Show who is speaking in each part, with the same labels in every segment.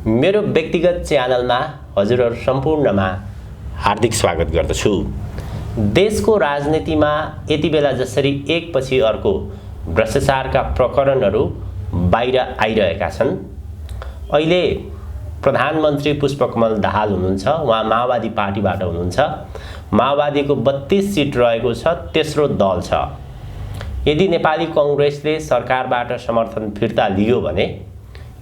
Speaker 1: मेरो व्यक्तिगत च्यानलमा हजुरहरू सम्पूर्णमा हार्दिक स्वागत गर्दछु। देशको राजनीतिमा यति बेला जसरी एकपछि अर्को भ्रष्टाचारका प्रकरणहरू बाहिर आइरहेका छन्। अहिले प्रधानमन्त्री पुष्पकमल दाहाल हुनुहुन्छ, उहाँ माओवादी पार्टीबाट हुनुहुन्छ। माओवादीको 32 सिट रहेको छ, तेस्रो दल छ। यदि नेपाली कांग्रेसले सरकारबाट समर्थन फिर्ता लियो भने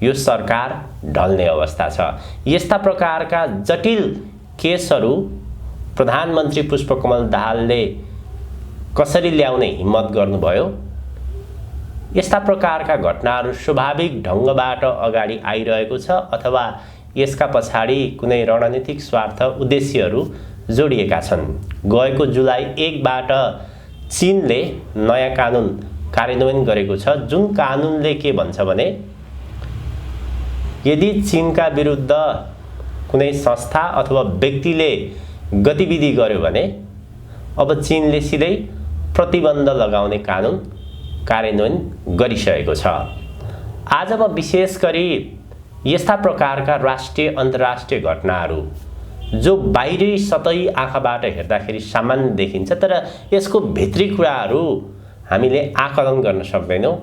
Speaker 1: यो सरकार ढल्ने अवस्था छ। यस्ता प्रकारका जटिल केसहरू प्रधानमन्त्री पुष्पकमल दाहालले कसरी ल्याउने हिम्मत गर्नुभयो? यस्ता प्रकारका घटनाहरू स्वाभाविक ढङ्गबाट अगाडि आइरहेको छ अथवा यसका पछाडि कुनै रणनीतिक स्वार्थ उद्देश्यहरू जोडिएका छन्। गएको जुलाई 1बाट चीनले नयाँ कानुन कार्यान्वयन गरेको छ, जुन कानुनले के भन्छ भने यदि चीनका विरुद्ध कुनै संस्था अथवा व्यक्तिले गतिविधि गर्यो भने अब चीनले सिधै प्रतिबन्ध लगाउने कानुन कार्यान्वयन गरिसकेको छ। आज म विशेष गरी यस्ता प्रकारका राष्ट्रिय अन्तर्राष्ट्रिय घटनाहरू जो बाहिरी सतही आँखाबाट हेर्दाखेरि सामान्य देखिन्छ, तर यसको भित्री कुराहरू हामीले आकलन गर्न सक्दैनौँ।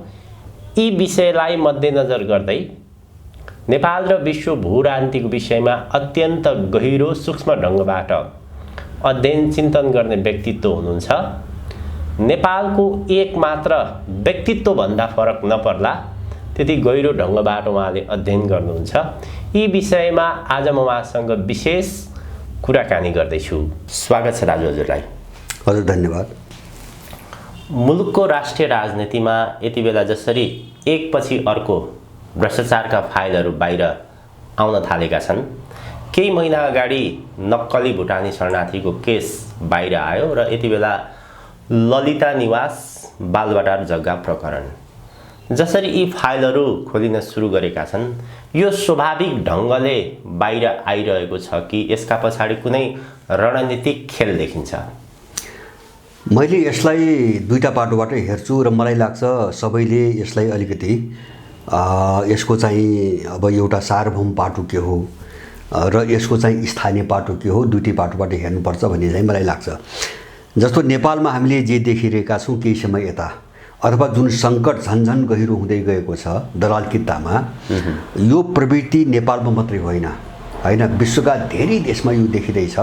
Speaker 1: यी विषयलाई मध्यनजर गर्दै नेपाल र विश्व भूराजनीतिको विषयमा अत्यन्त गहिरो सूक्ष्म ढङ्गबाट अध्ययन चिन्तन गर्ने व्यक्तित्व हुनुहुन्छ। नेपालको एकमात्र व्यक्तित्वभन्दा फरक नपर्ला त्यति गहिरो ढङ्गबाट उहाँले अध्ययन गर्नुहुन्छ। यी विषयमा आज म उहाँसँग विशेष कुराकानी गर्दैछु। स्वागत छ दाजु हजुरलाई।
Speaker 2: हजुर धन्यवाद।
Speaker 1: मुलुकको राष्ट्रिय राजनीतिमा यति बेला जसरी एकपछि अर्को भ्रष्टाचारका फाइलहरू बाहिर आउन थालेका छन्। केही महिना अगाडि नक्कली भुटानी शरणार्थीको केस बाहिर आयो र यति बेला ललिता निवास बालबाटार जग्गा प्रकरण जसरी यी फाइलहरू खोलिन सुरु गरेका छन्, यो स्वाभाविक ढङ्गले बाहिर आइरहेको छ कि यसका पछाडि कुनै रणनीतिक खेल देखिन्छ?
Speaker 2: मैले यसलाई दुईटा पाटोबाट हेर्छु र मलाई लाग्छ सबैले यसलाई अलिकति यसको चाहिँ अब एउटा सार्वभौम पाटो के हो र यसको चाहिँ स्थानीय पाटो के हो, दुईटै पाटोबाट हेर्नुपर्छ भन्ने चाहिँ मलाई लाग्छ। जस्तो नेपालमा हामीले जे देखिरहेका छौँ केही समय यता, अथवा जुन सङ्कट झन्झन गहिरो हुँदै गएको छ दलाल कित्तामा, यो प्रवृत्ति नेपालमा मात्रै होइन, विश्वका धेरै देशमा यो देखिँदैछ।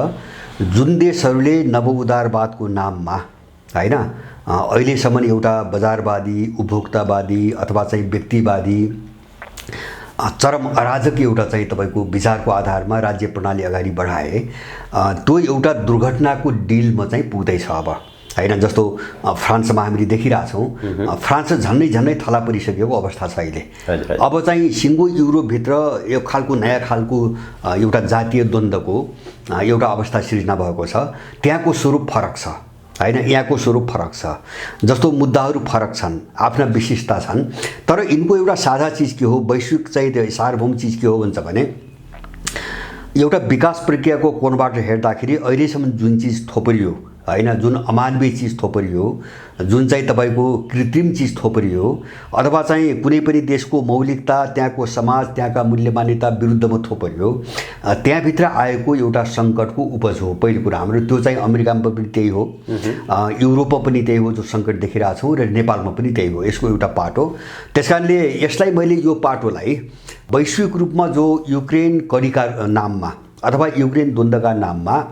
Speaker 2: जुन देशहरूले नवउदारवादको नाममा अहिलेसम्म एउटा बजारवादी, उपभोक्तावादी अथवा चाहिँ व्यक्तिवादी चरम अराजक एउटा चाहिँ तपाईँको विचारको आधारमा राज्य प्रणाली अगाडि बढाए, त्यो एउटा दुर्घटनाको डिलमा चाहिँ पुग्दैछ अब जस्तो फ्रान्समा हामीले देखिरहेछौँ। फ्रान्स झन्नै थला परिसकेको अवस्था छ अहिले। अब चाहिँ सिङ्गो युरोपभित्र यो खालको नयाँ खालको एउटा जातीय द्वन्द्वको एउटा अवस्था सृजना भएको छ। त्यहाँको स्वरूप फरक छ यहाँको स्वरूप फरक छ। जस्तो मुद्दाहरू फरक छन्, आफ्ना विशिष्टता छन्, तर यिनको एउटा साझा चिज के हो, वैश्विक चाहिँ सार्वभौम चिज के हो भन्छ भने एउटा विकास प्रक्रियाको कोणबाट हेर्दाखेरि अहिलेसम्म जुन चिज थोपरियो जुन अमानवीय चिज थोपरियो, जुन चाहिँ तपाईँको कृत्रिम चिज थोपरियो, अथवा चाहिँ कुनै पनि देशको मौलिकता, त्यहाँको समाज, त्यहाँका मूल्य मान्यता विरुद्धमा थोपरियो, त्यहाँभित्र आएको एउटा सङ्कटको उपज हो पहिलो कुरा हाम्रो। त्यो चाहिँ अमेरिकामा पनि त्यही हो, युरोपमा पनि त्यही हो जो सङ्कट देखिरहेछौँ, र नेपालमा पनि त्यही हो। यसको एउटा पाटो। त्यस कारणले यसलाई मैले यो पाटोलाई वैश्विक रूपमा जो युक्रेन करीका नाममा अथवा युक्रेन द्वन्द्वका नाममा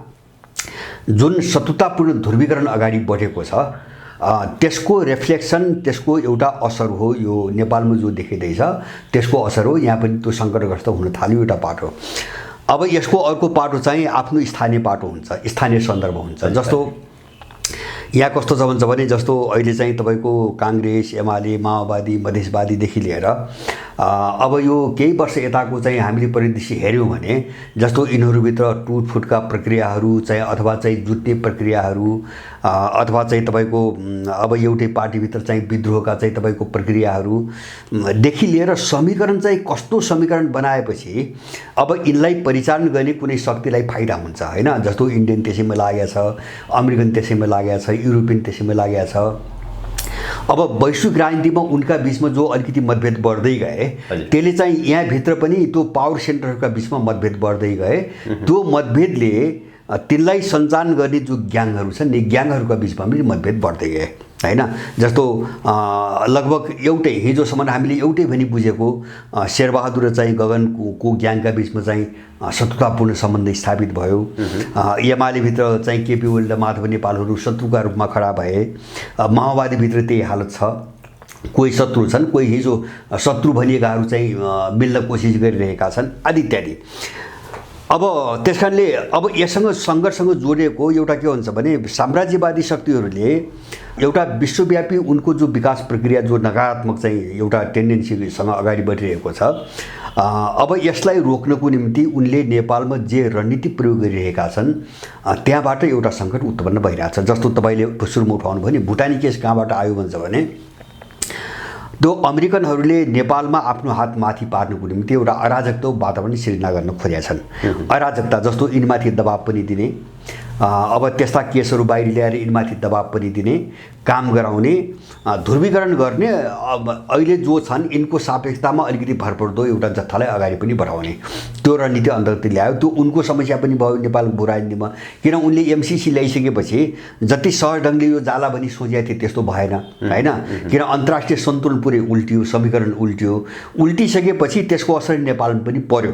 Speaker 2: जुन शत्रुतापूर्ण ध्रुवीकरण अगाडि बढेको छ, त्यसको रिफ्लेक्सन, त्यसको एउटा असर हो यो नेपालमा जो देखिँदैछ, त्यसको असर हो। यहाँ पनि त्यो सङ्कटग्रस्त हुन थाल्यो एउटा पाटो। अब यसको अर्को पाटो चाहिँ आफ्नो स्थानीय पाटो हुन्छ, स्थानीय सन्दर्भ हुन्छ। जस्तो यहाँ कस्तो छ भन्छ भने जस्तो अहिले चाहिँ तपाईँको काङ्ग्रेस, एमाले, माओवादी, मधेसवादीदेखि लिएर अब यो केही वर्ष यताको चाहिँ हामीले परिदृश्य हेऱ्यौँ भने जस्तो यिनीहरूभित्र टुटफुटका प्रक्रियाहरू चाहिँ अथवा चाहिँ जुट्ने प्रक्रियाहरू अथवा चाहिँ तपाईँको अब एउटै पार्टीभित्र चाहिँ विद्रोहका चाहिँ तपाईँको प्रक्रियाहरूदेखि लिएर समीकरण चाहिँ कस्तो समीकरण बनाएपछि अब यिनलाई परिचालन गर्ने कुनै शक्तिलाई फाइदा हुन्छ जस्तो इन्डियन त्यसैमा लागेको छ, अमेरिकन त्यसैमा लागेको छ, युरोपियन त्यसैमा लागेको छ। अब वैश्विक राजनीतिमा उनका बिचमा जो अलिकति मतभेद बढ्दै गए त्यसले चाहिँ यहाँभित्र पनि त्यो पावर सेन्टरहरूका बिचमा मतभेद बढ्दै गए त्यो मतभेदले तिनलाई सञ्चालन गर्ने जो ग्याङहरू छन् नि ग्याङहरूका बिचमा पनि मतभेद बढ्दै गए हैन। जस्तो लगभग एउटै हिजोसम्म हामीले एउटै भनी बुझेको शेरबहादुर चाहिँ गगनको ग्याङका बिचमा चाहिँ शत्रुतापूर्ण सम्बन्ध स्थापित भयो। एमालेभित्र चाहिँ केपी ओली र माधव नेपालहरू शत्रुका रूपमा खडा भए। माओवादीभित्र त्यही हालत छ, कोही शत्रु छन्, कोही हिजो शत्रु भनिएकाहरू चाहिँ मिल्न कोसिस गरिरहेका छन् आदि इत्यादि। अब त्यसकारणले अब यससँग सङ्घर्षसँग जोडिएको एउटा के हुन्छ भने साम्राज्यवादी शक्तिहरूले एउटा विश्वव्यापी उनको जो विकास प्रक्रिया जो नकारात्मक चाहिँ एउटा टेन्डेन्सीसँग अगाडि बढिरहेको छ, अब यसलाई रोक्नको निम्ति उनले नेपालमा जे रणनीति प्रयोग गरिरहेका छन् त्यहाँबाट एउटा सङ्कट उत्पन्न भइरहेछ। जस्तो तपाईँले सुरुमा उठाउनु भयो नि भुटानी केस कहाँबाट आयो भन्छ भने त्यो अमेरिकनहरूले नेपालमा आफ्नो हात माथि पार्नुको निम्ति एउटा अराजकता वातावरण सिर्जना गर्न खोजेका छन्। अराजकता जस्तो यिनमाथि दबाब पनि दिने, अब त्यस्ता केसहरू बाहिर ल्याएर यिनमाथि दबाब पनि दिने, काम गराउने, ध्रुवीकरण गर्ने, अहिले जो छन् यिनको सापेक्षतामा अलिकति भरपर्दो एउटा जत्थालाई अगाडि पनि बढाउने त्यो रणनीति अन्तर्गत ल्यायो। त्यो उनको समस्या पनि भयो नेपालको राजनीतिमा, किन उनले एमसीसी ल्याइसकेपछि जति सहज ढङ्गले यो जाला भनी सोचेको थिए त्यस्तो भएन हैन। किन अन्तर्राष्ट्रिय सन्तुलन पुरै उल्टियो, समीकरण उल्टियो, उल्टिसकेपछि त्यसको असर नेपालमा पनि पर्यो।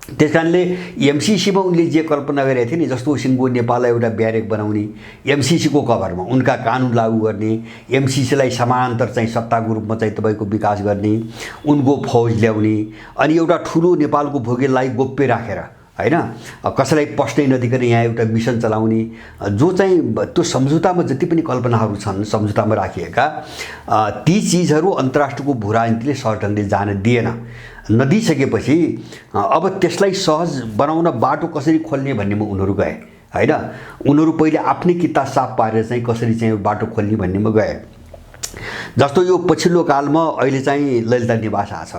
Speaker 2: त्यसकारणले एमसीसीमा उनले जे कल्पना गरेका थिए नि, जस्तो सिङ्गो नेपाललाई एउटा ब्यारेक बनाउने, एमसीसीको कभरमा उनका कानुन लागू गर्ने, एमसीसीलाई समानान्तर चाहिँ सत्ताको रूपमा चाहिँ तपाईँको विकास गर्ने, उनको फौज ल्याउने, अनि एउटा ठुलो नेपालको भूगोललाई गोप्य राखेर हैन कसैलाई पस्नै नदिकन यहाँ एउटा मिसन चलाउने, जो चाहिँ त्यो सम्झौतामा जति पनि कल्पनाहरू छन् सम्झौतामा राखिएका ती चिजहरू अन्तर्राष्ट्रको भू राजनीतिले सहज ढङ्गले जान दिएन। नदिइसकेपछि अब त्यसलाई सहज बनाउन बाटो कसरी खोल्ने भन्नेमा उनीहरू गए हैन। उनीहरू पहिले आफ्नै किता साफ पारेर चाहिँ कसरी चाहिँ बाटो खोल्ने भन्नेमा गए। जस्तो यो पछिल्लो कालमा अहिले चाहिँ ललिता निवास आछ,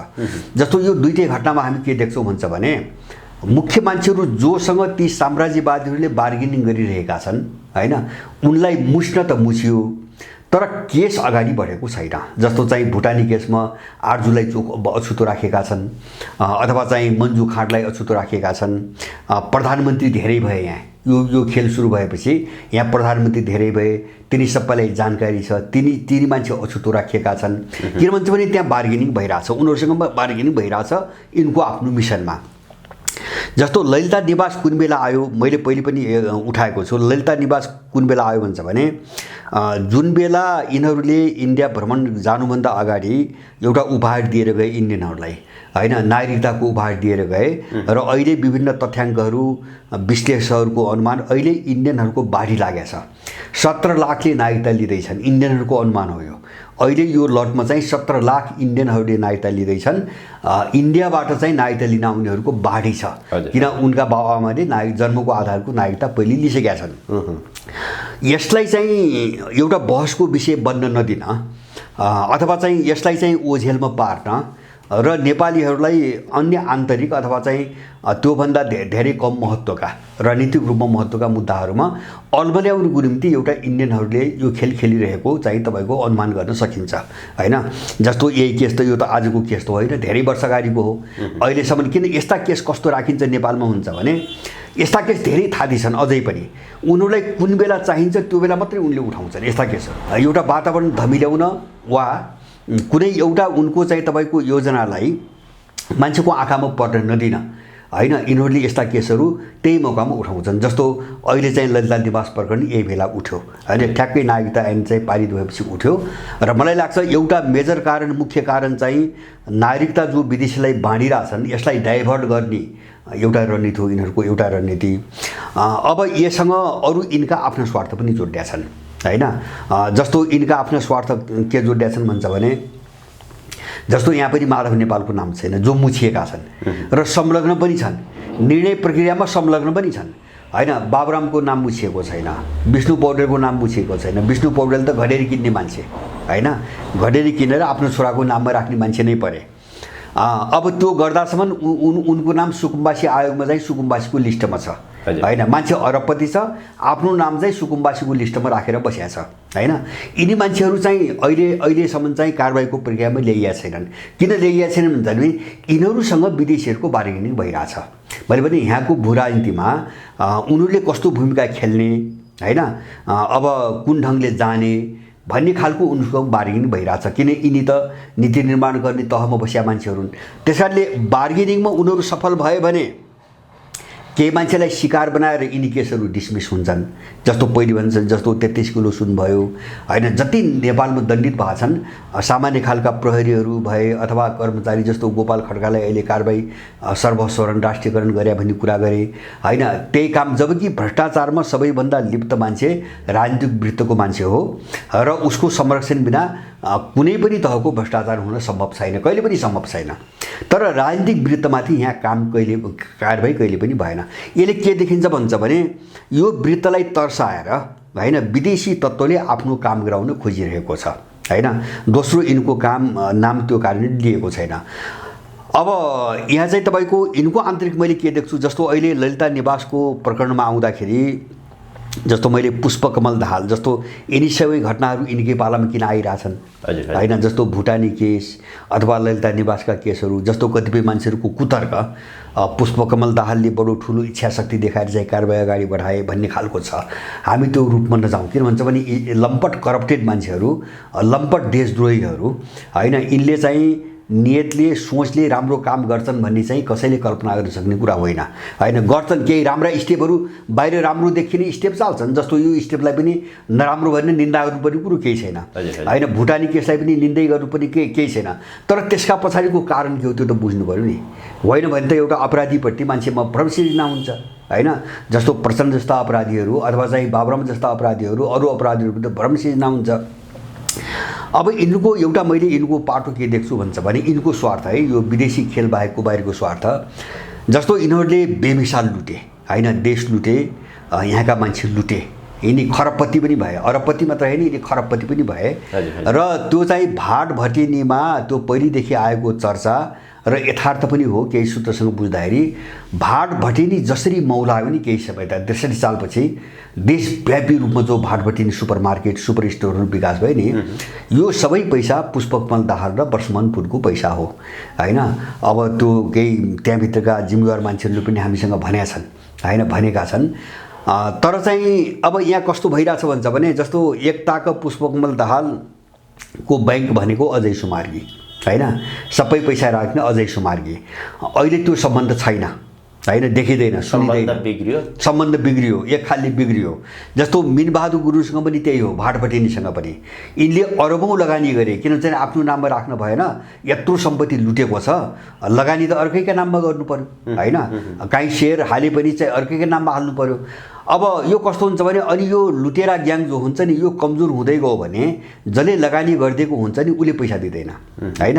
Speaker 2: जस्तो यो दुईटै घटनामा हामी के देख्छौँ भन्छ भने मुख्य मान्छेहरू जोसँग ती साम्राज्यवादीहरूले बार्गेनिङ गरिरहेका छन् हैन, उनलाई मुछ्न त मुछियो तर केस अगाडि बढेको छैन। जस्तो चाहिँ भुटानी केसमा आर्जुलाई अछुतो राखेका छन्, अथवा चाहिँ मन्जु खाँडलाई अछुतो राखेका छन्। प्रधानमन्त्री धेरै भए यहाँ, यो खेल सुरु भएपछि यहाँ प्रधानमन्त्री धेरै भए, तिनी सबैलाई जानकारी छ, तिनी मान्छे अछुतो राखिएका छन्। किन भन्छ भने त्यहाँ बार्गेनिङ भइरहेछ, उनीहरूसँग बार्गेनिङ भइरहेछ यिनको आफ्नो मिसनमा। जस्तो ललिता निवास कुन बेला आयो, मैले पहिले पनि उठाएको छु। ललिता निवास कुन बेला आयो भन्छ भने जुन बेला यिनीहरूले इन्डिया भ्रमण जानुभन्दा अगाडि एउटा उपहार दिएर गए इन्डियनहरूलाई हैन, नागरिकताको उपहार दिएर गए र अहिले विभिन्न तथ्याङ्कहरू विश्लेषकहरूको अनुमान अहिले इन्डियनहरूको बाढी लागेको छ। 17 लाखले नागरिकता लिँदैछन्, इन्डियनहरूको अनुमान हो यो। अहिले यो लटमा चाहिँ 17 लाख इन्डियनहरूले नागरिकता लिँदैछन्। इन्डियाबाट चाहिँ नागरिकता लिन आउनेहरूको बाढी छ, किन उनका बाबुआमाले जन्मको आधारको नागरिकता पहिले लिइसकेका छन्। यसलाई चाहिँ एउटा बहसको विषय बन्न नदिन अथवा चाहिँ यसलाई चाहिँ ओझेलमा पार्न र नेपालीहरूलाई अन्य आन्तरिक अथवा चाहिँ त्योभन्दा धेरै कम महत्त्वका रणनीतिक रूपमा महत्त्वका मुद्दाहरूमा अल्मल्याउनुको निम्ति एउटा इन्डियनहरूले यो खेल खेलिरहेको चाहिँ तपाईँको अनुमान गर्न सकिन्छ हैन। जस्तो यही केस त यो त आजको केस त होइन, धेरै वर्ष अगाडिको हो। अहिलेसम्म किन यस्ता केस कस्तो राखिन्छ नेपालमा हुन्छ भने यस्ता केस धेरै थादी छन् अझै पनि। उनीहरूलाई कुन बेला चाहिन्छ त्यो बेला मात्रै उनले उठाउँछन् यस्ता केसहरू। एउटा वातावरण धमिल्याउन वा कुनै एउटा उनको चाहिँ तपाईँको योजनालाई मान्छेको आँखामा पर्न नदिन हैन, यिनीहरूले यस्ता केसहरू त्यही मौकामा उठाउँछन्। जस्तो अहिले चाहिँ ललिता निवास प्रकरण यही बेला उठ्यो हैन, ठ्याक्कै नागरिकता ऐन चाहिँ पारित भएपछि उठ्यो। र मलाई लाग्छ एउटा मेजर कारण, मुख्य कारण चाहिँ नागरिकता जो विदेशीलाई बाँडिरहेछन् यसलाई डाइभर्ट गर्ने एउटा रणनीति हो यिनीहरूको, एउटा रणनीति। अब यससँग अरू यिनका आफ्ना स्वार्थ पनि जोडिया छन् हैन। जस्तो यिनका आफ्ना स्वार्थ के जोडिया छन् भन्छ भने जस्तो यहाँ पनि माधव नेपालको नाम छैन, जो मुछिएका छन् र संलग्न पनि छन्, निर्णय प्रक्रियामा संलग्न पनि छन् हैन। बाबुरामको नाम मुछिएको छैन, विष्णु पौडेलको नाम मुछिएको छैन। विष्णु पौडेल त घडेरी किन्ने मान्छे हैन, घडेरी किनेर आफ्नो छोराको नाममा राख्ने मान्छे नै परे। अब त्यो गर्दासम्म उनको नाम सुकुम्बासी आयोगमा चाहिँ सुकुम्बासीको लिस्टमा छ होइन। मान्छे अरबपति छ, आफ्नो नाम चाहिँ सुकुम्बासीको लिस्टमा राखेर बसिया छ होइन। यिनी मान्छेहरू चाहिँ अहिलेसम्म चाहिँ कारबाहीको प्रक्रियामा ल्याइया छैनन्। किन ल्याइया छैनन् भन्छ भने यिनीहरूसँग विदेशीहरूको बार्गेनिङ भइरहेछ। मैले भने यहाँको भू राजनीतिमा उनीहरूले कस्तो भूमिका खेल्ने होइन, अब कुन ढङ्गले जाने भन्ने खालको उनीहरूको बार्गेनिङ भइरहेछ। किन यिनी त नीति निर्माण गर्ने तहमा बसिया मान्छेहरू हुन्। त्यस कारणले बार्गेनिङमा उनीहरू सफल भयो भने केही मान्छेलाई शिकार बनाएर यिनी केसहरू डिसमिस हुन्छन्। जस्तो पहिले भन्छन् जस्तो 33 किलो सुन भयो होइन, जति नेपालमा दण्डित भएको छन् सामान्य खालका प्रहरीहरू भए अथवा कर्मचारी जस्तो गोपाल खड्कालाई अहिले कारबाही सर्वस्वरण राष्ट्रियकरण गरे भन्ने कुरा गरे होइन। त्यही काम, जबकि भ्रष्टाचारमा सबैभन्दा लिप्त मान्छे राजनीतिक वृत्तको मान्छे हो र उसको संरक्षण बिना कुनै पनि तहको भ्रष्टाचार हुन सम्भव छैन, कहिले पनि सम्भव छैन। तर राजनीतिक वृत्तमाथि यहाँ कारबाही कहिले पनि भएन। यसले के देखिन्छ भन्छ भने यो वृत्तलाई तर्साएर होइन विदेशी तत्त्वले आफ्नो काम गराउन खोजिरहेको छ होइन। दोस्रो, यिनको नाम त्यो कारणले लिएको छैन। अब यहाँ चाहिँ तपाईँको यिनको आन्तरिक मैले के देख्छु, जस्तो अहिले ललिता निवासको प्रकरणमा आउँदाखेरि जस्तो मैले पुष्पकमल दाहाल जस्तो यिनी सबै घटनाहरू यिनकै पालामा किन आइरहेछन् होइन। जस्तो भुटानी केस अथवा ललिता निवासका केसहरू, जस्तो कतिपय मान्छेहरूको कुतर्क पुष्पकमल दाहालले बडो ठुलो इच्छा शक्ति देखाएर चाहिँ कारबाही अगाडि बढाए भन्ने खालको छ। हामी त्यो रूपमा नजाउँ। किन भन्छ भने लम्पट करप्टेड मान्छेहरू, लम्पट देशद्रोहीहरू होइन, यिनले चाहिँ नियतले सोचले राम्रो काम गर्छन् भन्ने चाहिँ कसैले कल्पना गर्न सक्ने कुरा होइन होइन। गर्छन् केही राम्रा स्टेपहरू, बाहिर राम्रो देखिने स्टेप चाल्छन्। जस्तो यो स्टेपलाई पनि नराम्रो भने निन्दा गर्नुपर्ने कुरो केही छैन होइन। भुटानी केसलाई पनि निन्दै गर्नुपर्ने केही छैन। तर त्यसका पछाडिको कारण के हो त्यो त बुझ्नु पऱ्यो नि। होइन भने त एउटा अपराधीपट्टि मान्छेमा भ्रम सिर्जना हुन्छ होइन। जस्तो प्रचण्ड जस्ता अपराधीहरू अथवा चाहिँ बाबुराम जस्ता अपराधीहरू, अरू अपराधीहरू त भ्रम सिर्जना हुन्छ। अब यिनको एउटा मैले यिनको पाटो के देख्छु भन्छ भने यिनको स्वार्थ है, यो विदेशी खेल बाहेकको बाहिरको स्वार्थ। जस्तो यिनीहरूले बेमिसाल लुटे होइन, देश लुटे, यहाँका मान्छे लुटे। यिनी खरबपति पनि भए, अरबपति मात्र होइन यिनी खरबपति पनि भए। र त्यो चाहिँ भाट भटिनीमा त्यो पहिलेदेखि आएको चर्चा र यथार्थ पनि हो। केही सूत्रसँग बुझ्दाखेरि भाट भटिनी जसरी मौलायो नि केही समय त 63 सालपछि देशव्यापी रूपमा जो भाट भटिनी सुपर मार्केट सुपर स्टोरहरू विकास भयो नि, यो सबै पैसा पुष्पकमल दाहाल र वर्षमान पुरको पैसा हो होइन। अब त्यो केही त्यहाँभित्रका जिम्मेवार मान्छेहरूले पनि हामीसँग भनेका छन् होइन, भनेका छन्। तर चाहिँ अब यहाँ कस्तो भइरहेछ भन्छ भने जस्तो एकताका पुष्पकमल दाहालको बैंक भनेको अजय सुमार्गी होइन, सबै पैसा राख्ने अजय सुमार्गी। अहिले त्यो सम्बन्ध छैन होइन, देखिँदैन, सुनिँदैन, सम्बन्ध बिग्रियो, एक खालले बिग्रियो। जस्तो मिनबहादुर गुरुङसँग पनि त्यही हो, भाट भटिनीसँग पनि यिनले अरबौँ लगानी गरे। किन चाहिँ आफ्नो नाममा राख्नु भएन, यत्रो सम्पत्ति लुटेको छ, लगानी त अर्कैका नाममा गर्नु पर्यो होइन। काहीँ सेयर हाले पनि चाहिँ अर्कैका नाममा हाल्नु पर्यो। अब यो कस्तो हुन्छ भने अनि यो लुटेरा ग्याङ जो हुन्छ नि यो कमजोर हुँदै गयो भने जसले लगानी गरिदिएको हुन्छ नि उसले पैसा दिँदैन होइन।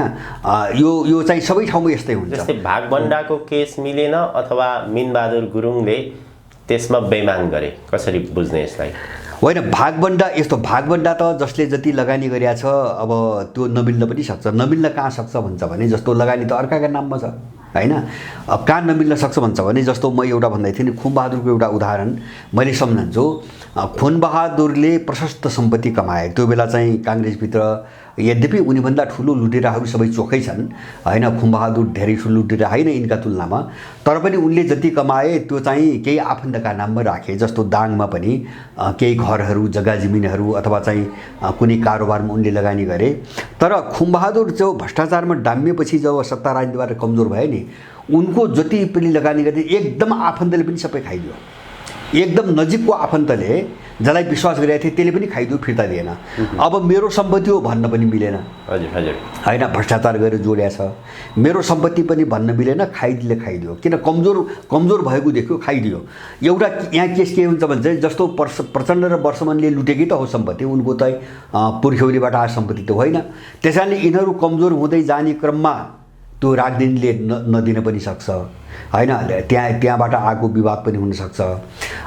Speaker 2: यो चाहिँ सबै ठाउँमा यस्तै हुन्छ।
Speaker 1: जस्तै भागभण्डाको केस मिलेन अथवा मिनबहादुर गुरुङले त्यसमा बेइमान गरे, कसरी बुझ्ने यसलाई?
Speaker 2: होइन, भागभण्डा यस्तो, भागभण्डा त जसले जति लगानी गरेका छ अब त्यो नमिल्न पनि सक्छ। नमिल्न कहाँ सक्छ भन्छ भने जस्तो लगानी त अर्काका नाममा छ होइन। कहाँ नमिल्न सक्छ भन्छ भने जस्तो म एउटा भन्दै थिएँ नि, खुमबहादुरको एउटा उदाहरण मैले सम्झन्छु। खुमबहादुरले प्रशस्त सम्पत्ति कमाए। त्यो बेला चाहिँ काङ्ग्रेसभित्र यद्यपि उनीभन्दा ठुलो लुटेराहरू सबै चोखै छन् होइन, खुमबहादुर धेरै ठुलो लुटेरा होइन यिनका तुलनामा, तर पनि उनले जति कमाए त्यो चाहिँ केही आफन्तका नाममा राखे। जस्तो दाङमा पनि केही घरहरू, जग्गा जमिनहरू अथवा चाहिँ कुनै कारोबारमा उनले लगानी गरे। तर खुमबहादुर जो भ्रष्टाचारमा डाम्मिएपछि जब सत्ता राजनीतिबाट कमजोर भयो नि, उनको जति पनि लगानी गर्थे एकदम आफन्तले पनि सबै खाइदियो। एकदम नजिकको आफन्तले जसलाई विश्वास गरेको थिए त्यसले पनि खाइदियो, फिर्ता दिएन। अब मेरो सम्पत्ति हो भन्न पनि मिलेन होइन, भ्रष्टाचार गरेर जोड्या छ। मेरो सम्पत्ति पनि भन्न मिलेन, खाइदियो। किन कमजोर भएको देख्यो, खाइदियो। एउटा यहाँ केस के हुन्छ भने चाहिँ जस्तो प्रचण्ड र वर्षमनले लुटेकै त हो सम्पत्ति, उनको चाहिँ पुर्ख्यौलीबाट आएको सम्पत्ति त होइन। त्यस कारणले यिनीहरू कमजोर हुँदै जाने क्रममा त्यो राजनीतिले नदिन पनि सक्छ होइन। त्यहाँबाट आएको विवाद पनि हुनसक्छ।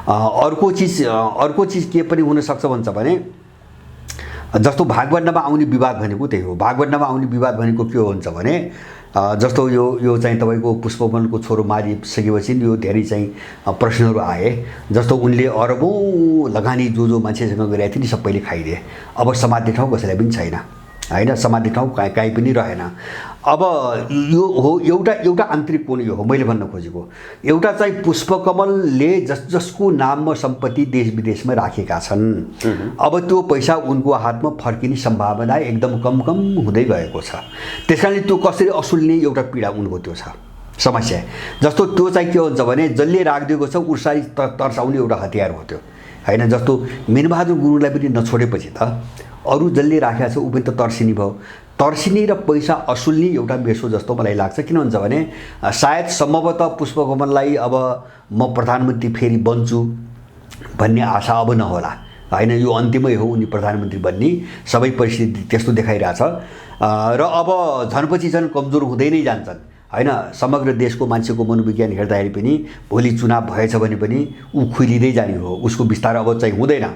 Speaker 2: अर्को चिज के पनि हुनसक्छ भन्छ भने जस्तो भागभण्डामा आउने विवाद भनेको त्यही हो। भागभण्डामा आउने विवाद भनेको के हो भन्छ भने जस्तो यो चाहिँ तपाईँको पुष्पकमलको छोरो मारिसकेपछि यो धेरै चाहिँ प्रश्नहरू आए। जस्तो उनले अरबौँ लगानी जो मान्छेसँग गरेका थिए नि सबैले खाइदिए। अब समात्ने ठाउँ कसैलाई पनि छैन होइन, समात्ने ठाउँ कहीँ पनि रहेन। अब यो हो एउटा आन्तरिक कोण यो हो मैले भन्न खोजेको। एउटा चाहिँ पुष्पकमलले जसको नाममा सम्पत्ति देश विदेशमा राखेका छन्, अब त्यो पैसा उनको हातमा फर्किने सम्भावना एकदम कम हुँदै गएको छ। त्यस कारणले त्यो कसरी असुल्ने एउटा पीडा उनको त्यो छ समस्या। जस्तो त्यो चाहिँ के हुन्छ भने जसले राखिदिएको छ उसलाई तर्साउने एउटा हतियार हो त्यो होइन। जस्तो मिनबहादुर गुरुङलाई पनि नछोडेपछि त अरू जसले राखेको छ ऊ पनि त तर्सिने भयो। तर्सिने र पैसा असुल्ने एउटा बेसो जस्तो मलाई लाग्छ। किन भन्छ भने सायद सम्भवतः पुष्पकमललाई अब म प्रधानमन्त्री फेरि बन्छु भन्ने आशा अब नहोला होइन। यो अन्तिमै हो उनी प्रधानमन्त्री बन्ने, सबै परिस्थिति त्यस्तो देखाइरहेछ। र अब झनपछि झन् कमजोर हुँदै नै जान्छन् होइन। समग्र देशको मान्छेको मनोविज्ञान हेर्दाखेरि पनि भोलि चुनाव भएछ भने पनि ऊ खुलिँदै जाने हो, उसको विस्तार अब चाहिँ हुँदैन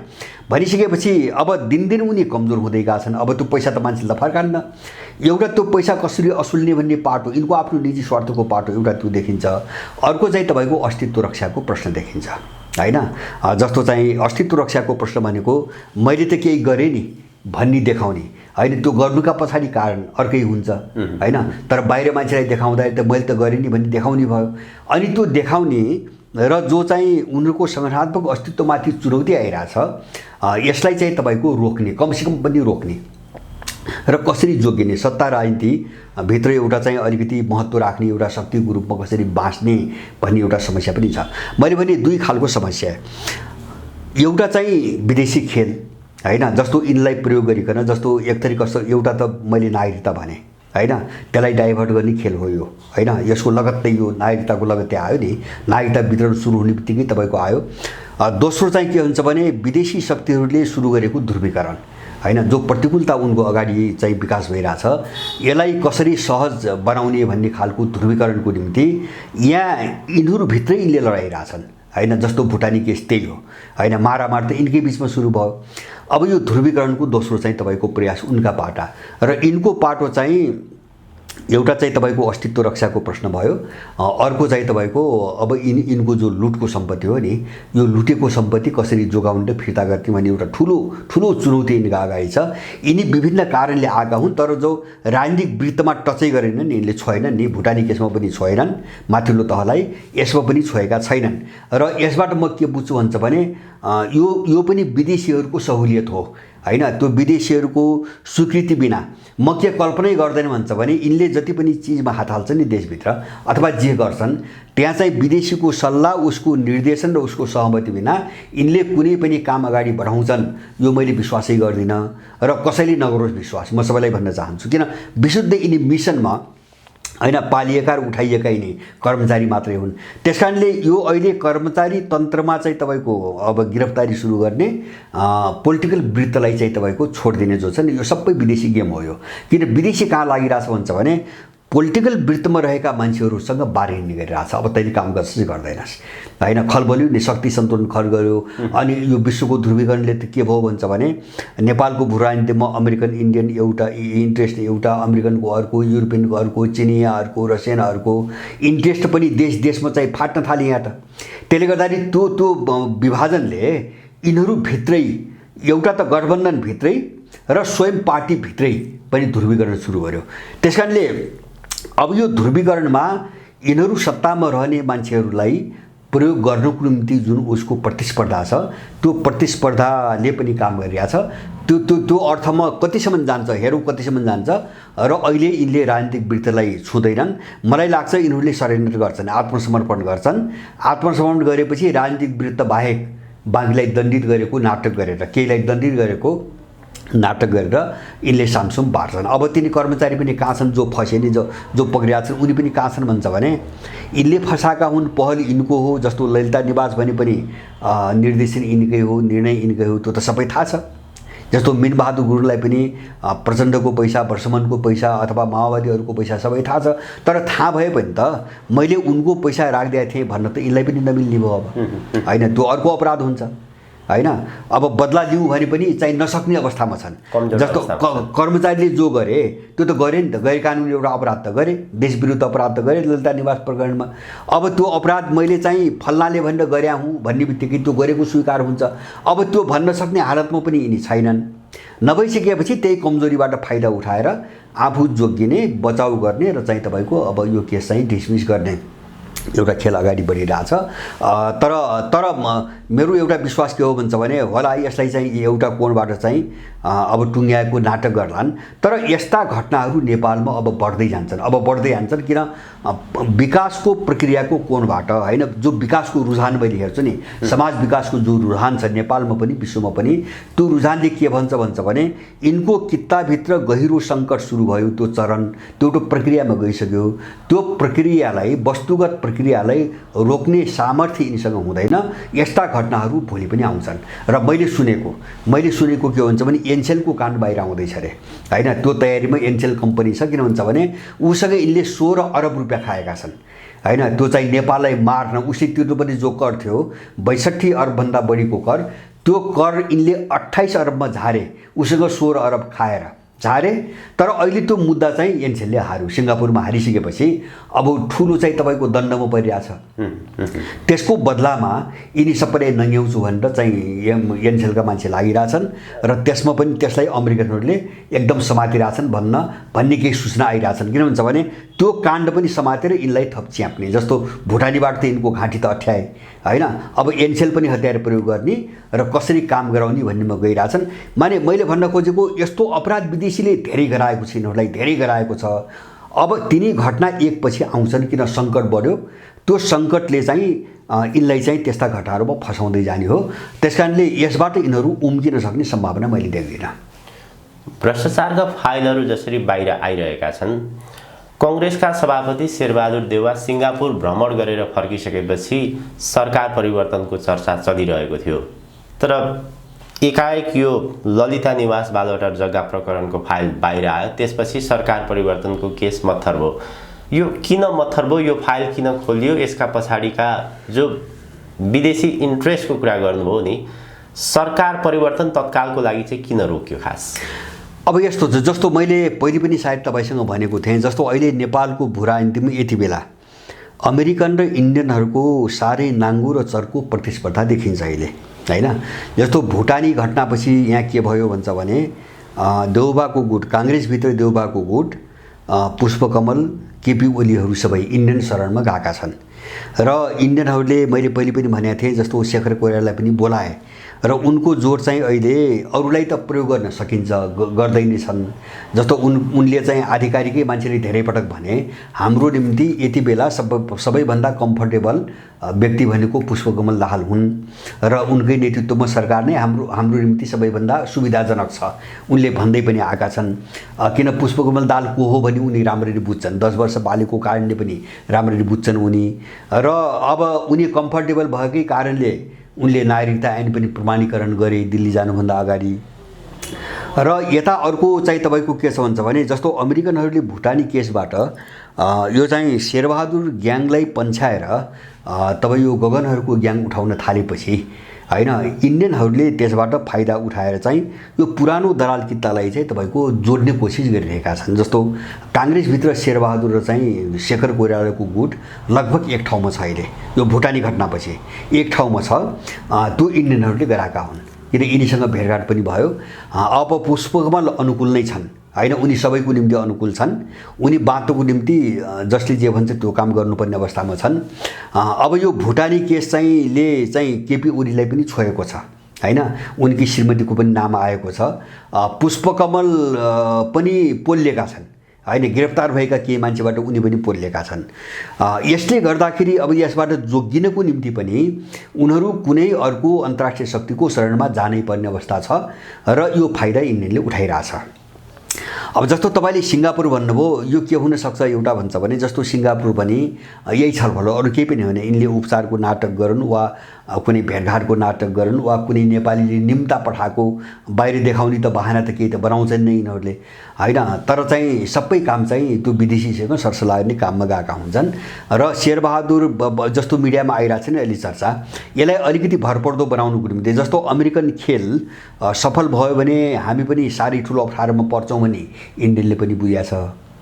Speaker 2: भनिसकेपछि अब दिनदिन उनी कमजोर हुँदै गएका छन्। अब त्यो पैसा त मान्छेलाई फर्कान्न। एउटा त्यो पैसा कसरी असुल्ने भन्ने पाटो यिनको आफ्नो निजी स्वार्थको पाटो एउटा त्यो देखिन्छ। अर्को चाहिँ तपाईँको अस्तित्व रक्षाको प्रश्न देखिन्छ होइन। जस्तो चाहिँ अस्तित्व रक्षाको प्रश्न भनेको मैले त केही गरेँ नि भन्ने देखाउने होइन। त्यो गर्नुका पछाडि कारण अर्कै हुन्छ होइन। तर बाहिर मान्छेलाई देखाउँदा त मैले त गरेँ नि भन्ने देखाउने भयो। अनि त्यो देखाउने र जो चाहिँ उनीहरूको संगठनात्मक अस्तित्वमाथि चुनौती आइरहेछ यसलाई चाहिँ तपाईँको रोक्ने, कमसेकम पनि रोक्ने र कसरी जोगिने, सत्ता राजनीति भित्र एउटा चाहिँ अलिकति महत्त्व राख्ने एउटा शक्तिको रूपमा कसरी बाँच्ने भन्ने एउटा समस्या पनि छ। मैले भने दुई खालको समस्या। एउटा चाहिँ विदेशी खेल होइन, जस्तो यिनलाई प्रयोग गरिकन, जस्तो एक तरिका एउटा त मैले नागरिकता भने होइन, त्यसलाई डाइभर्ट गर्ने खेल हो यो होइन। यसको लगत्तै यो नागरिकताको लगत्तै आयो नि, नागरिकता वितरण सुरु हुने बित्तिकै तपाईँको आयो। दोस्रो चाहिँ के हुन्छ भने विदेशी शक्तिहरूले सुरु गरेको ध्रुवीकरण होइन, जो प्रतिकूलता उनको अगाडि चाहिँ विकास भइरहेछ यसलाई कसरी सहज बनाउने भन्ने खालको ध्रुवीकरणको निम्ति यहाँ यिनीहरूभित्रै यिनले लडाइरहेछन् होइन। जस्तो भुटानी केस त्यही हो होइन, मारामार त यिनकै बिचमा सुरु भयो। अब यो ध्रुवीकरणको दोस्रो चाहिँ तपाईँको प्रयास उनका पाटा र यिनको पाटो चाहिँ एउटा चाहिँ तपाईँको अस्तित्व रक्षाको प्रश्न भयो। अर्को चाहिँ तपाईँको अब यिनको जो लुटको सम्पत्ति हो नि, यो लुटेको सम्पत्ति कसरी जोगाउने फिर्ता गर्ने भन्ने एउटा ठुलो चुनौती यिनका अगाडि छ। यिनी विभिन्न कारणले आएका हुन् तर जो राजनीतिक वृत्तमा टचै गरेनन् यिनले छोएनन् नि। भुटानी केसमा पनि छोएनन्, माथिल्लो तहलाई यसमा पनि छोएका छैनन्। र यसबाट म के बुझ्छु भन्छ भने यो पनि विदेशीहरूको सहुलियत हो होइन। त्यो विदेशीहरूको स्वीकृति बिना म के कल्पनै गर्दैन भन्छ भने यिनले जति पनि चिजमा हात हाल्छन् नि देशभित्र अथवा जे गर्छन् त्यहाँ चाहिँ विदेशीको सल्लाह, उसको निर्देशन र उसको सहमति बिना यिनले कुनै पनि काम अगाडि बढाउँछन् यो मैले विश्वासै गर्दिनँ र कसैले नगरोस् विश्वास। म सबैलाई भन्न चाहन्छु किन विशुद्ध यिनी मिसनमा होइन पालिएका र उठाइएका यिनी कर्मचारी मात्रै हुन्। त्यस कारणले यो अहिले कर्मचारी तन्त्रमा चाहिँ तपाईँको अब गिरफ्तारी सुरु गर्ने पोलिटिकल वृत्तलाई चाहिँ तपाईँको छोडिदिने जो छ नि यो सबै विदेशी गेम हो यो। किन विदेशी कहाँ लागिरहेछ भन्छ भने पोलिटिकल वृत्तमा रहेका मान्छेहरूसँग बार्गेनिङ गरिरहेछ। अब तैँले काम गर्छ चाहिँ गर्दैनस् होइन, खलबल्यो नि शक्ति सन्तुलन खल गर्यो। अनि यो विश्वको ध्रुवीकरणले त के भयो भन्छ भने नेपालको भू राजनीतिमा अमेरिकन इन्डियन एउटा इन्ट्रेस्ट एउटा, अमेरिकनको अर्को, युरोपियनको अर्को, चिनिया अर्को, रसियन अर्को इन्ट्रेस्ट पनि देशमा चाहिँ फाट्न थाले यहाँ त। त्यसले गर्दाखेरि त्यो विभाजनले यिनीहरूभित्रै एउटा त गठबन्धनभित्रै र स्वयं पार्टीभित्रै पनि ध्रुवीकरण सुरु गर्यो। त्यस कारणले अब यो ध्रुवीकरणमा यिनीहरू सत्तामा रहने मान्छेहरूलाई प्रयोग गर्नको निम्ति जुन उसको प्रतिस्पर्धा छ त्यो प्रतिस्पर्धाले पनि काम गरिरहेछ। त्यो अर्थमा कतिसम्म जान्छ हेरौँ कतिसम्म जान्छ। र अहिले यिनले राजनीतिक वृत्तलाई छुँदैनन्। मलाई लाग्छ यिनीहरूले सरेन्डर गर्छन्, आत्मसमर्पण गर्छन्। आत्मसमर्पण गरेपछि राजनीतिक वृत्त बाहेक बाँकीलाई दण्डित गरेको नाटक गरेर, केहीलाई दण्डित गरेको नाटक गरेर यिनले सामसुम बार्छन्। अब तिनी कर्मचारी पनि कहाँ छन्, जो फसे नि जो पक्रिया छन् उनी पनि कहाँ छन् भन्छ भने यिनले फसाएका हुन्। पहल यिनको हो। जस्तो ललिता निवास भने पनि निर्देशन यिनकै हो, निर्णय यिनकै हो, त्यो त सबै थाहा छ। जस्तो मिनबहादुर गुरुङलाई पनि प्रचण्डको पैसा, वर्षमनको पैसा अथवा माओवादीहरूको पैसा सबै थाहा छ। तर थाहा भए पनि त मैले उनको पैसा राखिदिएको थिएँ भन्न त यिनलाई पनि नमिल्ने भयो अब होइन। त्यो अर्को अपराध हुन्छ होइन। अब बदला लिउँ भने पनि चाहिँ नसक्ने अवस्थामा छन्।
Speaker 1: कमजोर
Speaker 2: जस्तो
Speaker 1: अवस्थामा
Speaker 2: कर्मचारीले जो गरे त्यो त गरे नि त, गैर कानुनी एउटा अपराध त गरे, देशविरुद्ध अपराध त गरे ललिता निवास प्रकरणमा। अब त्यो अपराध मैले चाहिँ फल्नाले भनेर गरे हुँ भन्ने बित्तिकै त्यो गरेको स्वीकार हुन्छ। अब त्यो भन्न सक्ने हालतमा पनि यिनी छैनन्। नभइसकेपछि त्यही कमजोरीबाट फाइदा उठाएर आफू जोगिने, बचाउ गर्ने र चाहिँ तपाईँको अब यो केस चाहिँ डिसमिस गर्ने एउटा खेल अगाडि बढिरहेछ। तर मेरो एउटा विश्वास के हो भन्छ भने होला यसलाई चाहिँ एउटा कोणबाट चाहिँ अब टुङ्ग्याएको नाटक गर्लान्। तर यस्ता घटनाहरू नेपालमा अब बढ्दै जान्छन् किन विकासको प्रक्रियाको कोणबाट होइन। जो विकासको रुझान मैले हेर्छु नि, समाज विकासको जो रुझान छ नेपालमा पनि विश्वमा पनि, त्यो रुझानले के भन्छ भने यिनको कित्ताभित्र गहिरो सङ्कट सुरु भयो। त्यो चरण त्यो एउटा प्रक्रियामा गइसक्यो। त्यो प्रक्रियालाई, वस्तुगत प्रक्रियालाई रोक्ने सामर्थ्य यिनीसँग हुँदैन। यस्ता घटनाहरू भोलि पनि आउँछन्। र मैले सुनेको के हुन्छ भने एनसेलको काण्ड बाहिर आउँदैछ अरे होइन। त्यो तयारीमा एनसेल कम्पनी छ। किन भन्छ भने उसँग यिनले 16 अरब रुपियाँ खाएका छन् होइन। त्यो चाहिँ नेपाललाई मार्न उसले तिर्नुपर्ने जो कर थियो 62 अरबभन्दा बढीको कर, त्यो कर यिनले 28 अरबमा झारे। उसँग 16 अरब खाएर झारे। तर अहिले त्यो मुद्दा चाहिँ एनसेलले हार्यो। सिङ्गापुरमा हारिसकेपछि अब ठुलो चाहिँ तपाईँको दण्डमा परिरहेछ। त्यसको बदलामा यिनी सबैलाई नङ्ग्याउँछु भनेर चाहिँ एनसेलका मान्छे लागिरहेछन् र त्यसमा पनि त्यसलाई अमेरिकनहरूले एकदम समातिरहेछन् भन्ने केही सूचना आइरहेछन्। किन भन्छ भने त्यो काण्ड पनि समातेर यिनलाई थप च्याप्ने। जस्तो भुटानीबाट त यिनको घाँटी त अठ्याए होइन। अब एनसेल पनि हतियार प्रयोग गर्ने र कसरी काम गराउने भन्नेमा गइरहेछन्। माने मैले भन्न खोजेको यस्तो अपराध विदेशीले धेरै गराएको छ, यिनीहरूलाई धेरै गराएको छ। अब तिनी घटना एकपछि आउँछन् किन सङ्कट बढ्यो। त्यो सङ्कटले चाहिँ यिनलाई चाहिँ त्यस्ता घटनाहरूमा फसाउँदै जाने हो। त्यसकारणले यसबाट यिनीहरू उम्किन सक्ने सम्भावना मैले देख्दिनँ।
Speaker 1: भ्रष्टाचारका फाइलहरू जसरी बाहिर आइरहेका छन्, कङ्ग्रेसका सभापति शेरबहादुर देउवा सिङ्गापुर भ्रमण गरेर फर्किसकेपछि सरकार परिवर्तनको चर्चा चलिरहेको थियो। तर एकाएक यो ललिता निवास बालवाटार जग्गा प्रकरणको फाइल बाहिर आयो। त्यसपछि सरकार परिवर्तनको केस मत्थर भयो। यो किन मत्थर भयो, यो फाइल किन खोलियो, यसका पछाडिका जो विदेशी इन्ट्रेस्टको कुरा गर्नुभयो नि, सरकार परिवर्तन तत्कालको लागि चाहिँ किन रोक्यो खास?
Speaker 2: अब यस्तो छ, जस्तो मैले पहिले पनि सायद तपाईँसँग भनेको थिएँ, जस्तो अहिले नेपालको भू राजनीतिमा यति बेला अमेरिकन र इन्डियनहरूको साह्रै नाङ्गो र चर्को प्रतिस्पर्धा देखिन्छ अहिले होइन। जस्तो भुटानी घटनापछि यहाँ के भयो भन्छ भने देउबाको गुट, काङ्ग्रेसभित्र देउबाको गुट, पुष्पकमल, केपी ओलीहरू सबै इन्डियन शरणमा गएका छन्। र इन्डियनहरूले मैले पहिले पनि भनेको थिएँ, जस्तो शेखर कोइरालालाई पनि बोलाए र उनको जोड चाहिँ अहिले अरूलाई त प्रयोग गर्न सकिन्छ, गर्दै नै छन्। जस्तो उनले चाहिँ आधिकारिकै मान्छेले धेरै पटक भने हाम्रो निम्ति यति बेला सबैभन्दा कम्फर्टेबल व्यक्ति भनेको पुष्पकमल दाहाल हुन् र उनकै नेतृत्वमा सरकार नै हाम्रो निम्ति सबैभन्दा सुविधाजनक छ उनले भन्दै पनि आएका छन्। किन पुष्पकमल दाहाल को हो भने उनी राम्ररी बुझ्छन्, 10 वर्ष बालेको कारणले पनि राम्ररी बुझ्छन् उनी। र अब उनी कम्फर्टेबल भएकै कारणले उनले नागरिकता ऐन पनि प्रमाणीकरण गरे दिल्ली जानुभन्दा अगाडि। र यता अर्को चाहिँ तपाईँको के छ भन्छ भने जस्तो अमेरिकनहरूले भुटानी केसबाट यो चाहिँ शेरबहादुर ग्याङलाई पन्छाएर तपाईँ यो गगनहरूको ग्याङ उठाउन थालेपछि होइन, इन्डियनहरूले त्यसबाट फाइदा उठाएर चाहिँ यो पुरानो दलाल कित्तालाई चाहिँ तपाईँको जोड्ने कोसिस गरिरहेका छन्। जस्तो काङ्ग्रेसभित्र शेरबहादुर र चाहिँ शेखर कोइरालाको गुट लगभग एक ठाउँमा छ अहिले। यो भुटानी घटनापछि एक ठाउँमा छ। त्यो इन्डियनहरूले गराएका हुन् किन यिनीसँग भेटघाट पनि भयो। अब पुष्पकमल अनुकूल नै छन् होइन, उनी सबैको निम्ति अनुकूल छन्। उनी बाटोको निम्ति जसले जे भन्छ त्यो काम गर्नुपर्ने अवस्थामा छन्। अब यो भुटानी केस चाहिँ केपी ओलीलाई पनि छोएको छ होइन, उनकी श्रीमतीको पनि नाम आएको छ। पुष्पकमल पनि पोलिएका छन् होइन, गिरफ्तार भएका केही मान्छेबाट उनी पनि पोलिएका छन्। यसले गर्दाखेरि अब यसबाट जोगिनको निम्ति पनि उनीहरू कुनै अर्को अन्तर्राष्ट्रिय शक्तिको शरणमा जानै पर्ने अवस्था छ र यो फाइदा इन्डियनले उठाइरहेछ। अब जस्तो तपाईँले सिङ्गापुर भन्नुभयो, यो के हुनसक्छ एउटा भन्छ भने जस्तो सिङ्गापुर पनि यही छलफल हो, अरू केही पनि होइन। यिनले उपचारको नाटक गरून् वा कुनै भेटघाटको नाटक गरून् वा कुनै नेपालीले निम्ता पठाएको बाहिर देखाउने त बहाना त केही त बनाउँछन् नै यिनीहरूले होइन। तर चाहिँ सबै काम चाहिँ त्यो विदेशीसँग सरसल्लाह गर्ने काममा गएका हुन्छन्। र शेरबहादुर जस्तो मिडियामा आइरहेको छ नि अहिले चर्चा, यसलाई अलिकति भरपर्दो बनाउनुको निम्ति जस्तो अमेरिकन खेल सफल भयो भने हामी पनि साह्रै ठुलो अप्ठ्यारोमा पर्छौँ भने इन्डियनले पनि बुझेको छ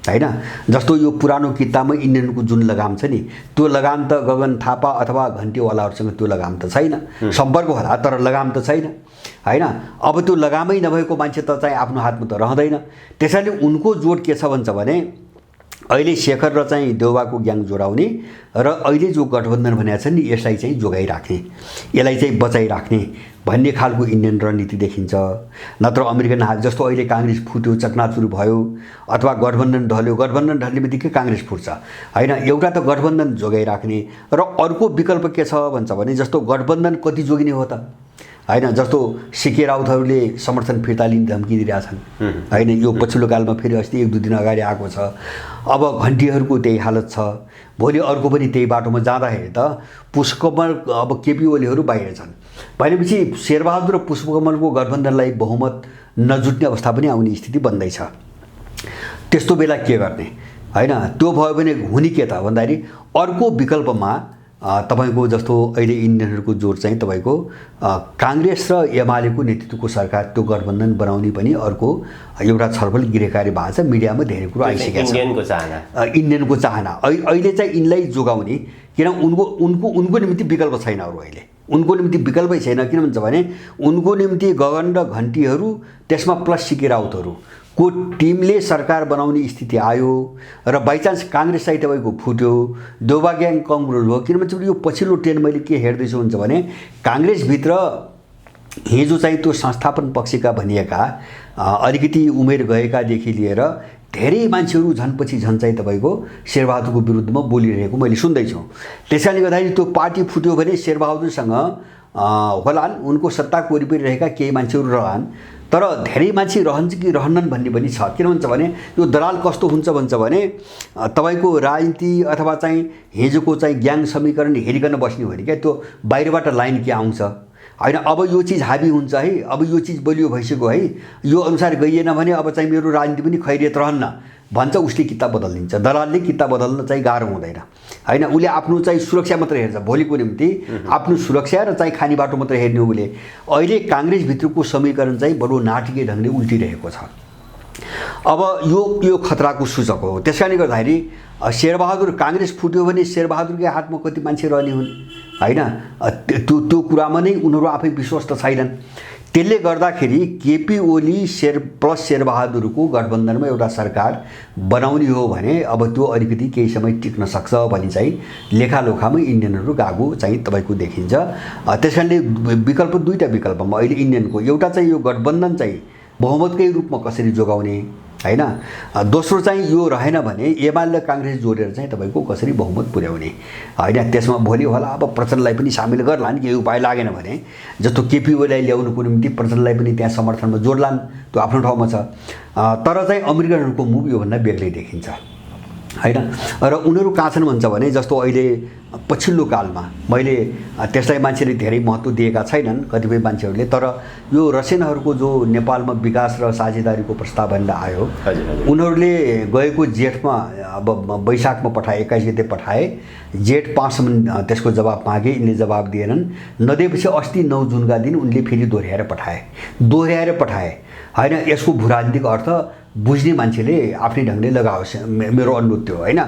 Speaker 2: होइन। जस्तो यो पुरानो किताबमा इन्डियनको जुन लगाम छ नि, त्यो लगाम त गगन थापा अथवा घन्टीवालाहरूसँग त्यो लगाम त छैन। सम्पर्क होला तर लगाम त छैन होइन। अब त्यो लगामै नभएको मान्छे त चाहिँ आफ्नो हातमा त रहँदैन। त्यसैले उनको जोड के छ भन्छ भने अहिले शेखर र चाहिँ देउबाको ग्याङ जोडाउने र अहिले जो गठबन्धन भनेको छ नि यसलाई चाहिँ जोगाइराख्ने, यसलाई चाहिँ बचाइराख्ने भन्ने खालको इन्डियन रणनीति देखिन्छ। नत्र अमेरिकन हाल जस्तो अहिले काङ्ग्रेस फुट्यो, चकनाचुर भयो अथवा गठबन्धन ढल्यो, गठबन्धन ढल्ने बित्तिकै काङ्ग्रेस फुट्छ होइन। एउटा त गठबन्धन जोगाइराख्ने र अर्को विकल्प के छ भन्छ भने जस्तो गठबन्धन कति जोगिने हो त होइन। जस्तो सिके राउतहरूले समर्थन फिर्ता लिने धम्की दिइरहेछन् होइन। यो पछिल्लो कालमा फेरि अस्ति 1-2 दिन अगाडि आएको छ। अब घन्टीहरूको त्यही हालत छ, भोलि अर्को पनि त्यही बाटोमा जाँदाखेरि त पुष्पकमल अब केपी ओलीहरू बाहिर छन् भनेपछि शेरबहादुर र पुष्पकमलको गठबन्धनलाई बहुमत नजुट्ने अवस्था पनि आउने स्थिति बन्दैछ। त्यस्तो बेला के गर्ने होइन। त्यो भयो भने हुने के त भन्दाखेरि अर्को विकल्पमा तपाईको जस्तो अहिले इन्डियनहरूको जोड चाहिँ तपाईको काङ्ग्रेस र एमालेको नेतृत्वको सरकार त्यो गठबन्धन बनाउने पनि अर्को एउटा छलफल गृहकार्य भएको छ। मिडियामा धेरै कुरो आइसकेको छ। इन्डियनको चाहना अहिले चाहिँ यिनलाई जोगाउने, किन उनको निम्ति विकल्प छैन अरू अहिले। उनको निम्ति विकल्पै छैन। किन भन्छ भने उनको निम्ति गगन र घन्टीहरू त्यसमा प्लस सिके राउतहरूको टिमले सरकार बनाउने स्थिति आयो र बाइचान्स काङ्ग्रेस चाहिँ तपाईँको फुट्यो, देउबा ग्याङ कमजोर भयो। किन भन्छ यो पछिल्लो ट्रेन्ड मैले के हेर्दैछु हुन्छ भने काङ्ग्रेसभित्र हिजो चाहिँ त्यो संस्थापन पक्षका भनिएका अलिकति उमेर गएकादेखि लिएर धेरै मान्छेहरू झनपछि झन् चाहिँ तपाईँको शेरबहादुरको विरुद्धमा बोलिरहेको मैले सुन्दैछु। त्यसैले गर्दाखेरि त्यो पार्टी फुट्यो भने शेरबहादुरसँग होलान्, उनको सत्ताको वरिपरि रहेका केही मान्छेहरू रहन्, तर धेरै मान्छे रहन्छ कि रहन्नन् भन्ने पनि छ। किन भन्छ भने यो दलाल कस्तो हुन्छ भन्छ भने तपाईँको राजनीति अथवा चाहिँ हिजोको चाहिँ ग्याङ समीकरण हेरिकन बस्ने हो भने क्या त्यो बाहिरबाट लाइन के आउँछ होइन। अब यो चिज हाबी हुन्छ है, अब यो चिज बलियो भइसक्यो है, यो अनुसार गइएन भने अब चाहिँ मेरो राजनीति पनि खैरियत रहन्न भन्छ, उसले किताब बदलिदिन्छ। दलालले किताब बदल्न चाहिँ गाह्रो हुँदैन होइन। उसले आफ्नो चाहिँ सुरक्षा मात्रै हेर्छ, भोलिको निम्ति आफ्नो सुरक्षा र चाहिँ खाने बाटो मात्रै हेर्ने उसले। अहिले काङ्ग्रेसभित्रको समीकरण चाहिँ बडो नाटकीय ढङ्गले उल्टिरहेको छ। अब यो खतराको सूचक हो। त्यस कारणले गर्दाखेरि शेरबहादुर काङ्ग्रेस फुट्यो भने शेरबहादुरकै हातमा कति मान्छे रहने हुन् होइन। त्यो कुरामा नै उनीहरू आफै विश्वस्त छैनन्। त्यसले गर्दाखेरि केपी ओली प्लस शेरबहादुरको गठबन्धनमा एउटा सरकार बनाउने हो भने अब त्यो अलिकति केही समय टिक्न सक्छ भनी चाहिँ लेखालोखामै इन्डियनहरू गएको चाहिँ तपाईँको देखिन्छ। त्यस कारणले विकल्प दुईवटा विकल्पमा अहिले इन्डियनको एउटा चाहिँ यो गठबन्धन चाहिँ बहुमतकै रूपमा कसरी जोगाउने होइन, दोस्रो चाहिँ यो रहेन भने एमाले र काङ्ग्रेस जोडेर चाहिँ तपाईँको कसरी बहुमत पुर्याउने होइन। त्यसमा भोलि होला अब प्रचण्डलाई पनि सामेल गर्लान्, केही उपाय लागेन भने जस्तो केपी ओलीलाई ल्याउनुको निम्ति प्रचण्डलाई पनि त्यहाँ समर्थनमा जोड्लान्, त्यो आफ्नो ठाउँमा छ। तर चाहिँ अमेरिकनहरूको मुभ योभन्दा बेग्लै देखिन्छ होइन। र उनीहरू कहाँ छन् भन्छ भने जस्तो अहिले पछिल्लो कालमा मैले त्यसलाई मान्छेले धेरै महत्त्व दिएका छैनन् कतिपय मान्छेहरूले, तर यो रसियनहरूको जो नेपालमा विकास र साझेदारीको प्रस्ताव भनेर आयो, उनीहरूले गएको जेठमा अब वैशाखमा पठाए, 21 गते पठाए, जेठ 5 सम्म त्यसको जवाब मागे, यिनले जवाब दिएनन्। नदिएपछि अस्ति 9 जुनका दिन उनले फेरि दोहोऱ्याएर पठाए होइन। यसको भूराजनीतिक अर्थ बुझ्ने मान्छेले आफ्नै ढङ्गले लगाओस्, मेरो अनुरोध थियो होइन।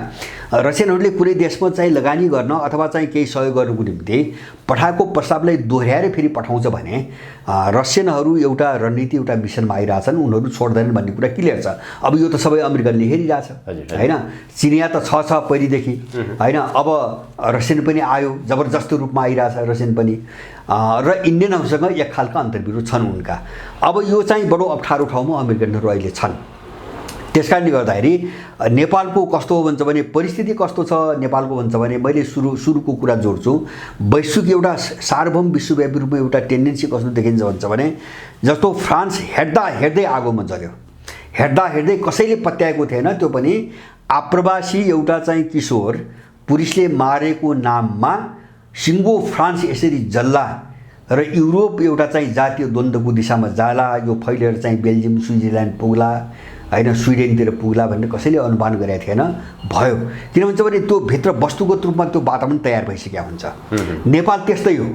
Speaker 2: रसियनहरूले कुनै देशमा चाहिँ लगानी गर्न अथवा चाहिँ केही सहयोग गर्नुको निम्ति पठाएको प्रस्तावलाई दोहोऱ्याएर फेरि पठाउँछ भने रसियनहरू एउटा रणनीति एउटा मिसनमा आइरहेछन्, उनीहरू छोड्दैनन् भन्ने कुरा क्लियर छ। अब यो त सबै अमेरिकनले हेरिरहेछ होइन। चिनिया त छ पहिलेदेखि होइन। अब रसियन पनि आयो, जबरजस्त रूपमा आइरहेछ रसियन पनि, र इन्डियनहरूसँग एक खालका अन्तर्विरोध छन् उनका। अब यो चाहिँ बडो अप्ठ्यारो ठाउँमा अमेरिकनहरू अहिले छन्। त्यस कारणले गर्दाखेरि नेपालको कस्तो हो भन्छ भने परिस्थिति कस्तो छ नेपालको भन्छ भने मैले सुरुको कुरा जोड्छु। वैश्विक एउटा सार्वभौम विश्वव्यापी रूपमा एउटा टेन्डेन्सी कस्तो देखिन्छ भन्छ भने जस्तो फ्रान्स हेर्दै आगोमा जल्यो, हेर्दा हेर्दै कसैले पत्याएको थिएन, त्यो पनि आप्रवासी एउटा चाहिँ किशोर पुलिसले मारेको नाममा सिङ्गो फ्रान्स यसरी जल्ला र युरोप एउटा चाहिँ जातीय द्वन्द्वको दिशामा जाला, यो फैलेर चाहिँ बेल्जियम स्विजरल्यान्ड पुग्ला होइन, स्विडेनतिर पुग्ला भन्ने कसैले अनुमान गरेको थिएन, भयो। किन भन्छ भने त्यो भित्र वस्तुगत रूपमा त्यो वातावरण तयार भइसकेको हुन्छ। नेपाल त्यस्तै हो।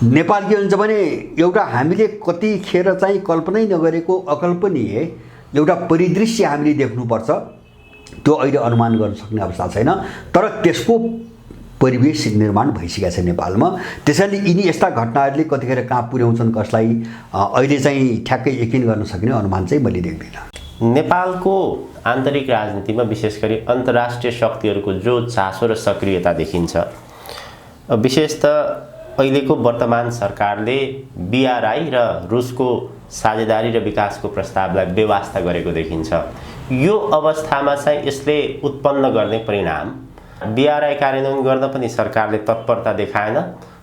Speaker 2: नेपाल के हुन्छ भने एउटा हामीले कतिखेर चाहिँ कल्पनै नगरेको अकल्पनीय एउटा परिदृश्य हामीले देख्नुपर्छ, त्यो अहिले अनुमान गर्न सक्ने अवस्था छैन, तर त्यसको परिवेश निर्माण भइसकेको छ नेपालमा। त्यसैले यिनी यस्ता घटनाहरूले कतिखेर कहाँ पुर्याउँछन् कसलाई अहिले चाहिँ ठ्याक्कै यकिन गर्न सक्ने अनुमान चाहिँ मैले देख्दिनँ।
Speaker 1: नेपालको आन्तरिक राजनीतिमा विशेष गरी अन्तर्राष्ट्रिय शक्तिहरूको जो चासो र सक्रियता देखिन्छ, विशेष त अहिलेको वर्तमान सरकारले BRI र रुसको साझेदारी र विकासको प्रस्तावलाई बेवास्ता गरेको देखिन्छ। यो अवस्थामा चाहिँ यसले उत्पन्न गर्ने परिणाम, BRI कार्यान्वयन गर्न पनि सरकारले तत्परता देखाएन,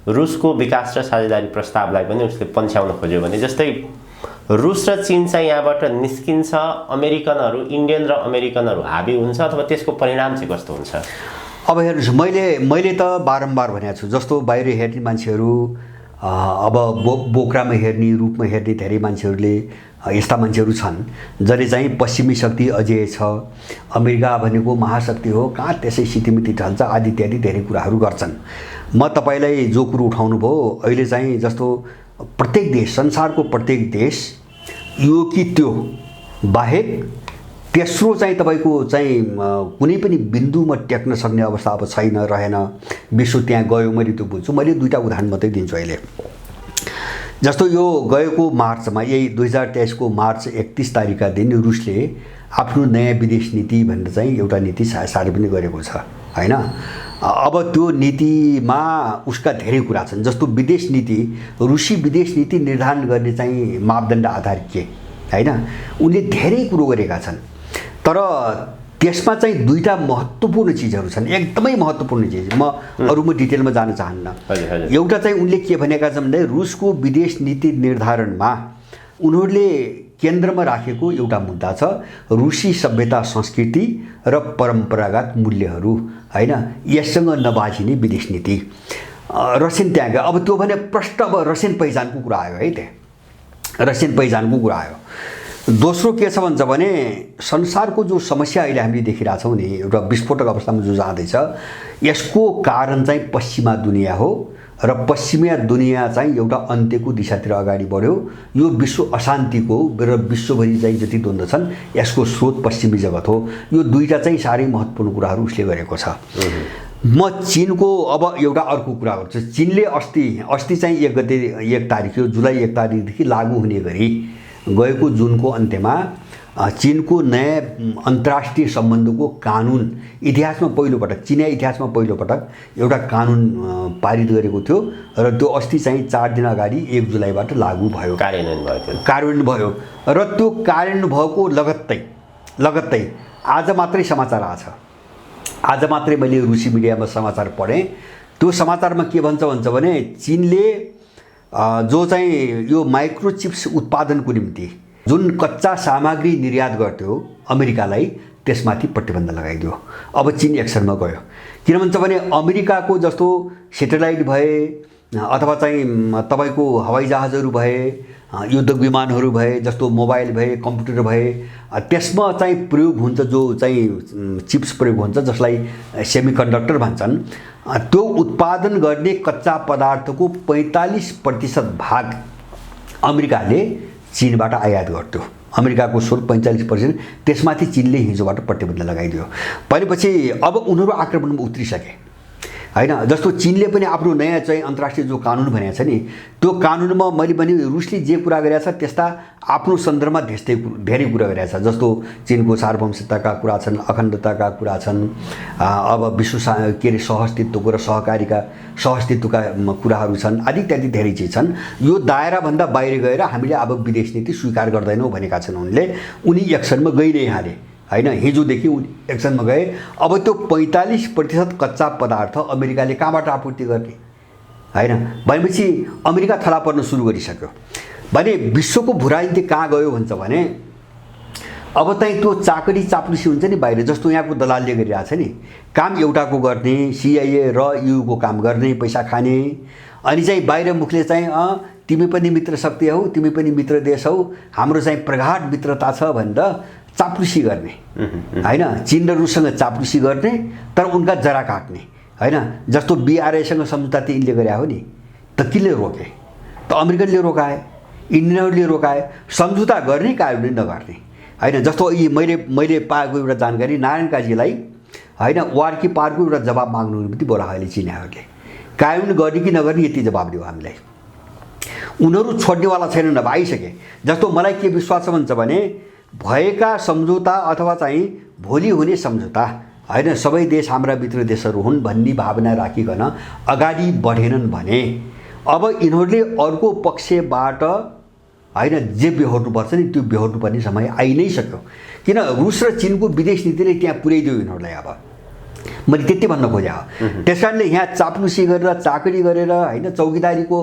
Speaker 1: रुसको विकास र साझेदारी प्रस्तावलाई पनि उसले पन्छ्याउन खोज्यो भने, जस्तै रुस र चीन चाहिँ यहाँबाट निस्किन्छ, अमेरिकनहरू, इन्डियन र अमेरिकनहरू हाबी हुन्छ, अथवा त्यसको परिणाम चाहिँ कस्तो हुन्छ?
Speaker 2: अब हेर्नुहोस्, मैले त बारम्बार भनेको छु, जस्तो बाहिर हेर्ने मान्छेहरू अब बोक्रामा हेर्ने, रूपमा हेर्ने धेरै मान्छेहरूले यस्ता मान्छेहरू छन् जसले चाहिँ पश्चिमी शक्ति अझै छ, अमेरिका भनेको महाशक्ति हो, कहाँ त्यसै सितिमिति ढल्छ आदि इत्यादि धेरै कुराहरू गर्छन्। म तपाईँलाई जो कुरो उठाउनु भयो, अहिले चाहिँ जस्तो प्रत्येक देश, संसारको प्रत्येक देश यो कि त्यो बाहेक तेस्रो चाहिँ तपाईँको चाहिँ कुनै पनि बिन्दुमा टेक्न सक्ने अवस्था अब छैन, रहेन। विश्व त्यहाँ गयो, मैले त्यो बुझ्छु। मैले दुईवटा उदाहरण मात्रै दिन्छु अहिले। जस्तो यो गएको मार्चमा, यही 2023 को मार्च 31 तारिकका दिन रुसले आफ्नो नयाँ विदेश नीति भनेर चाहिँ एउटा नीति सार्वजनिक गरेको छ होइन। अब त्यो नीतिमा उसका धेरै कुरा छन्, जस्तो विदेश नीति, रुसी विदेश नीति निर्धारण गर्ने चाहिँ मापदण्ड आधार के होइन, उनले धेरै कुरो गरेका छन्। तर त्यसमा चाहिँ दुईटा महत्त्वपूर्ण चिजहरू छन्, एकदमै महत्त्वपूर्ण चिज। म अरूमा डिटेलमा जान चाहन्न। एउटा चाहिँ उनले के भनेका छन् भने रुसको विदेश नीति निर्धारणमा उनीहरूले केन्द्रमा राखेको एउटा मुद्दा छ, रुसी सभ्यता, संस्कृति र परम्परागत मूल्यहरू होइन, यससँग नबाझिने विदेश नीति। रसियन त्यहाँ गयो। अब त्यो भने प्रष्ट अब रसियन पहिचानको कुरा आयो है, त्यहाँ रसियन पहिचानको कुरा आयो। दोस्रो के छ भन्छ भने संसारको जो समस्या अहिले हामीले देखिरहेछौँ नि, एउटा विस्फोटक अवस्थामा जो जाँदैछ, यसको कारण चाहिँ पश्चिमा दुनियाँ हो र पश्चिमा दुनियाँ चाहिँ एउटा अन्त्यको दिशातिर अगाडि बढ्यो। यो विश्व अशान्तिको र विश्वभरि चाहिँ जति द्वन्द्व छन् यसको स्रोत पश्चिमी जगत हो। यो दुईटा चाहिँ साह्रै महत्त्वपूर्ण कुराहरू उसले गरेको छ। म चीनको अब एउटा अर्को कुरा गर्छु। चीनले अस्ति चाहिँ 1 तारिक, यो जुलाई 1 तारिकदेखि लागू हुने गरी गएको जुनको अन्त्यमा चीनको नयाँ अन्तर्राष्ट्रिय सम्बन्धको कानुन इतिहासमा पहिलोपटक, चिनिया इतिहासमा पहिलोपटक एउटा कानुन पारित गरेको थियो र त्यो अस्ति चाहिँ 4 दिन अगाडि 1 जुलाईबाट लागू भयो, कार्यान्वयन भयो। र त्यो कार्यान्वयन भएको लगत्तै आज मात्रै समाचार आछ। आज मात्रै मैले रुसी मिडियामा समाचार पढेँ। त्यो समाचारमा के भन्छ भने चीनले जो चाहिँ यो माइक्रोचिप्स उत्पादनको निम्ति जुन कच्चा सामग्री निर्यात गर्थ्यो अमेरिकालाई, त्यसमाथि प्रतिबन्ध लगाइदियो। अब चीन एक्सनमा गयो। किन भन्छ भने अमेरिकाको जस्तो सेटेलाइट भए अथवा चाहिँ तपाईँको हवाईजहाजहरू भए, युद्ध विमानहरू भए, जस्तो मोबाइल भए, कम्प्युटर भए, त्यसमा चाहिँ प्रयोग हुन्छ, जो चाहिँ चिप्स प्रयोग हुन्छ जसलाई सेमिकन्डक्टर भन्छन्। त्यो उत्पादन गर्ने कच्चा पदार्थको 45% भाग अमेरिकाले चीनबाट आयात गर्थ्यो। अमेरिकाको 45%, त्यसमाथि चीनले हिजोबाट प्रतिबन्ध लगाइदियो। भनेपछि अब उनीहरू आक्रमणमा उत्रिसके होइन। जस्तो चीनले पनि आफ्नो नयाँ चाहिँ अन्तर्राष्ट्रिय जो कानुन भनेको छ नि, त्यो कानुनमा मैले भने रुसले जे कुरा गरेको छ त्यस्ता आफ्नो सन्दर्भमा धेरै कुरा गरेको छ। जस्तो चीनको सार्वभौमसत्ताका कुरा छन्, अखण्डताका कुरा छन्, अब विश्व सहअस्तित्वको र सहअस्तित्वका कुराहरू छन्, आदि इत्यादि धेरै चिज छन्। यो दायराभन्दा बाहिर गएर हामीले अब विदेश नीति स्वीकार गर्दैनौँ भनेका छन् उनले। उनी एक्सनमा गइ नै हाले होइन, हिजोदेखि एक्सनमा गए। अब त्यो 45% कच्चा पदार्थ अमेरिकाले कहाँबाट आपूर्ति गर्ने होइन, भनेपछि अमेरिका थला पर्न सुरु गरिसक्यो। भने विश्वको भू राजनीति कहाँ गयो भन्छ भने अब चाहिँ त्यो चाकडी चाप्लुसी हुन्छ नि बाहिर, जस्तो यहाँको दलालले गरिरहेको छ नि, काम एउटाको गर्ने, CIA र EU को काम गर्ने, पैसा खाने, अनि चाहिँ बाहिर मुखले चाहिँ तिमी पनि मित्र शक्ति हौ, तिमी पनि मित्र देश हौ, हाम्रो चाहिँ प्रगाढ मित्रता छ भनेर चाप्लुसी गर्ने हैन, चीन र रुससँग चाप्लुसी गर्ने, तर उनका जरा काट्ने हैन। जस्तो BRIसँग सम्झौता त यिनले गरे हो नि, त किले रोके? त अमेरिकनले रोकाए, इन्डियनहरूले रोकाए, सम्झौता गर्ने कार्यान्वयन नगर्ने हैन। जस्तो मैले पाएको एउटा जानकारी, नारायण काजीलाई हैन वार कि पारको एउटा जवाब माग्नु निम्ति बोलायो अहिले चिनियाहरूले, कार्यान्वयन गर्ने कि नगर्ने यति जवाब दियो हामीलाई। उनीहरू छोड्नेवाला छैनन्, अब आइसके। जस्तो मलाई के विश्वास भन्छ भने भएका सम्झौता अथवा चाहिँ भोलि हुने सम्झौता हैन, सबै देश हाम्रा मित्र देशहरू हुन् भन्ने भावना राखिकन अगाडि बढेनन् भने अब यिनीहरूले अर्को पक्षबाट हैन जे बेहोर्नुपर्छ नि त्यो बेहोर्नुपर्ने समय आइ नै सक्यो। किन रुस र चीनको विदेश नीतिले त्यहाँ पुर्याइदियो यिनीहरूलाई। अब मैले त्यति भन्न खोजेँ हो। त्यस कारणले यहाँ चाप्लुसी गरेर, चाकरी गरेर हैन, चौकीदारीको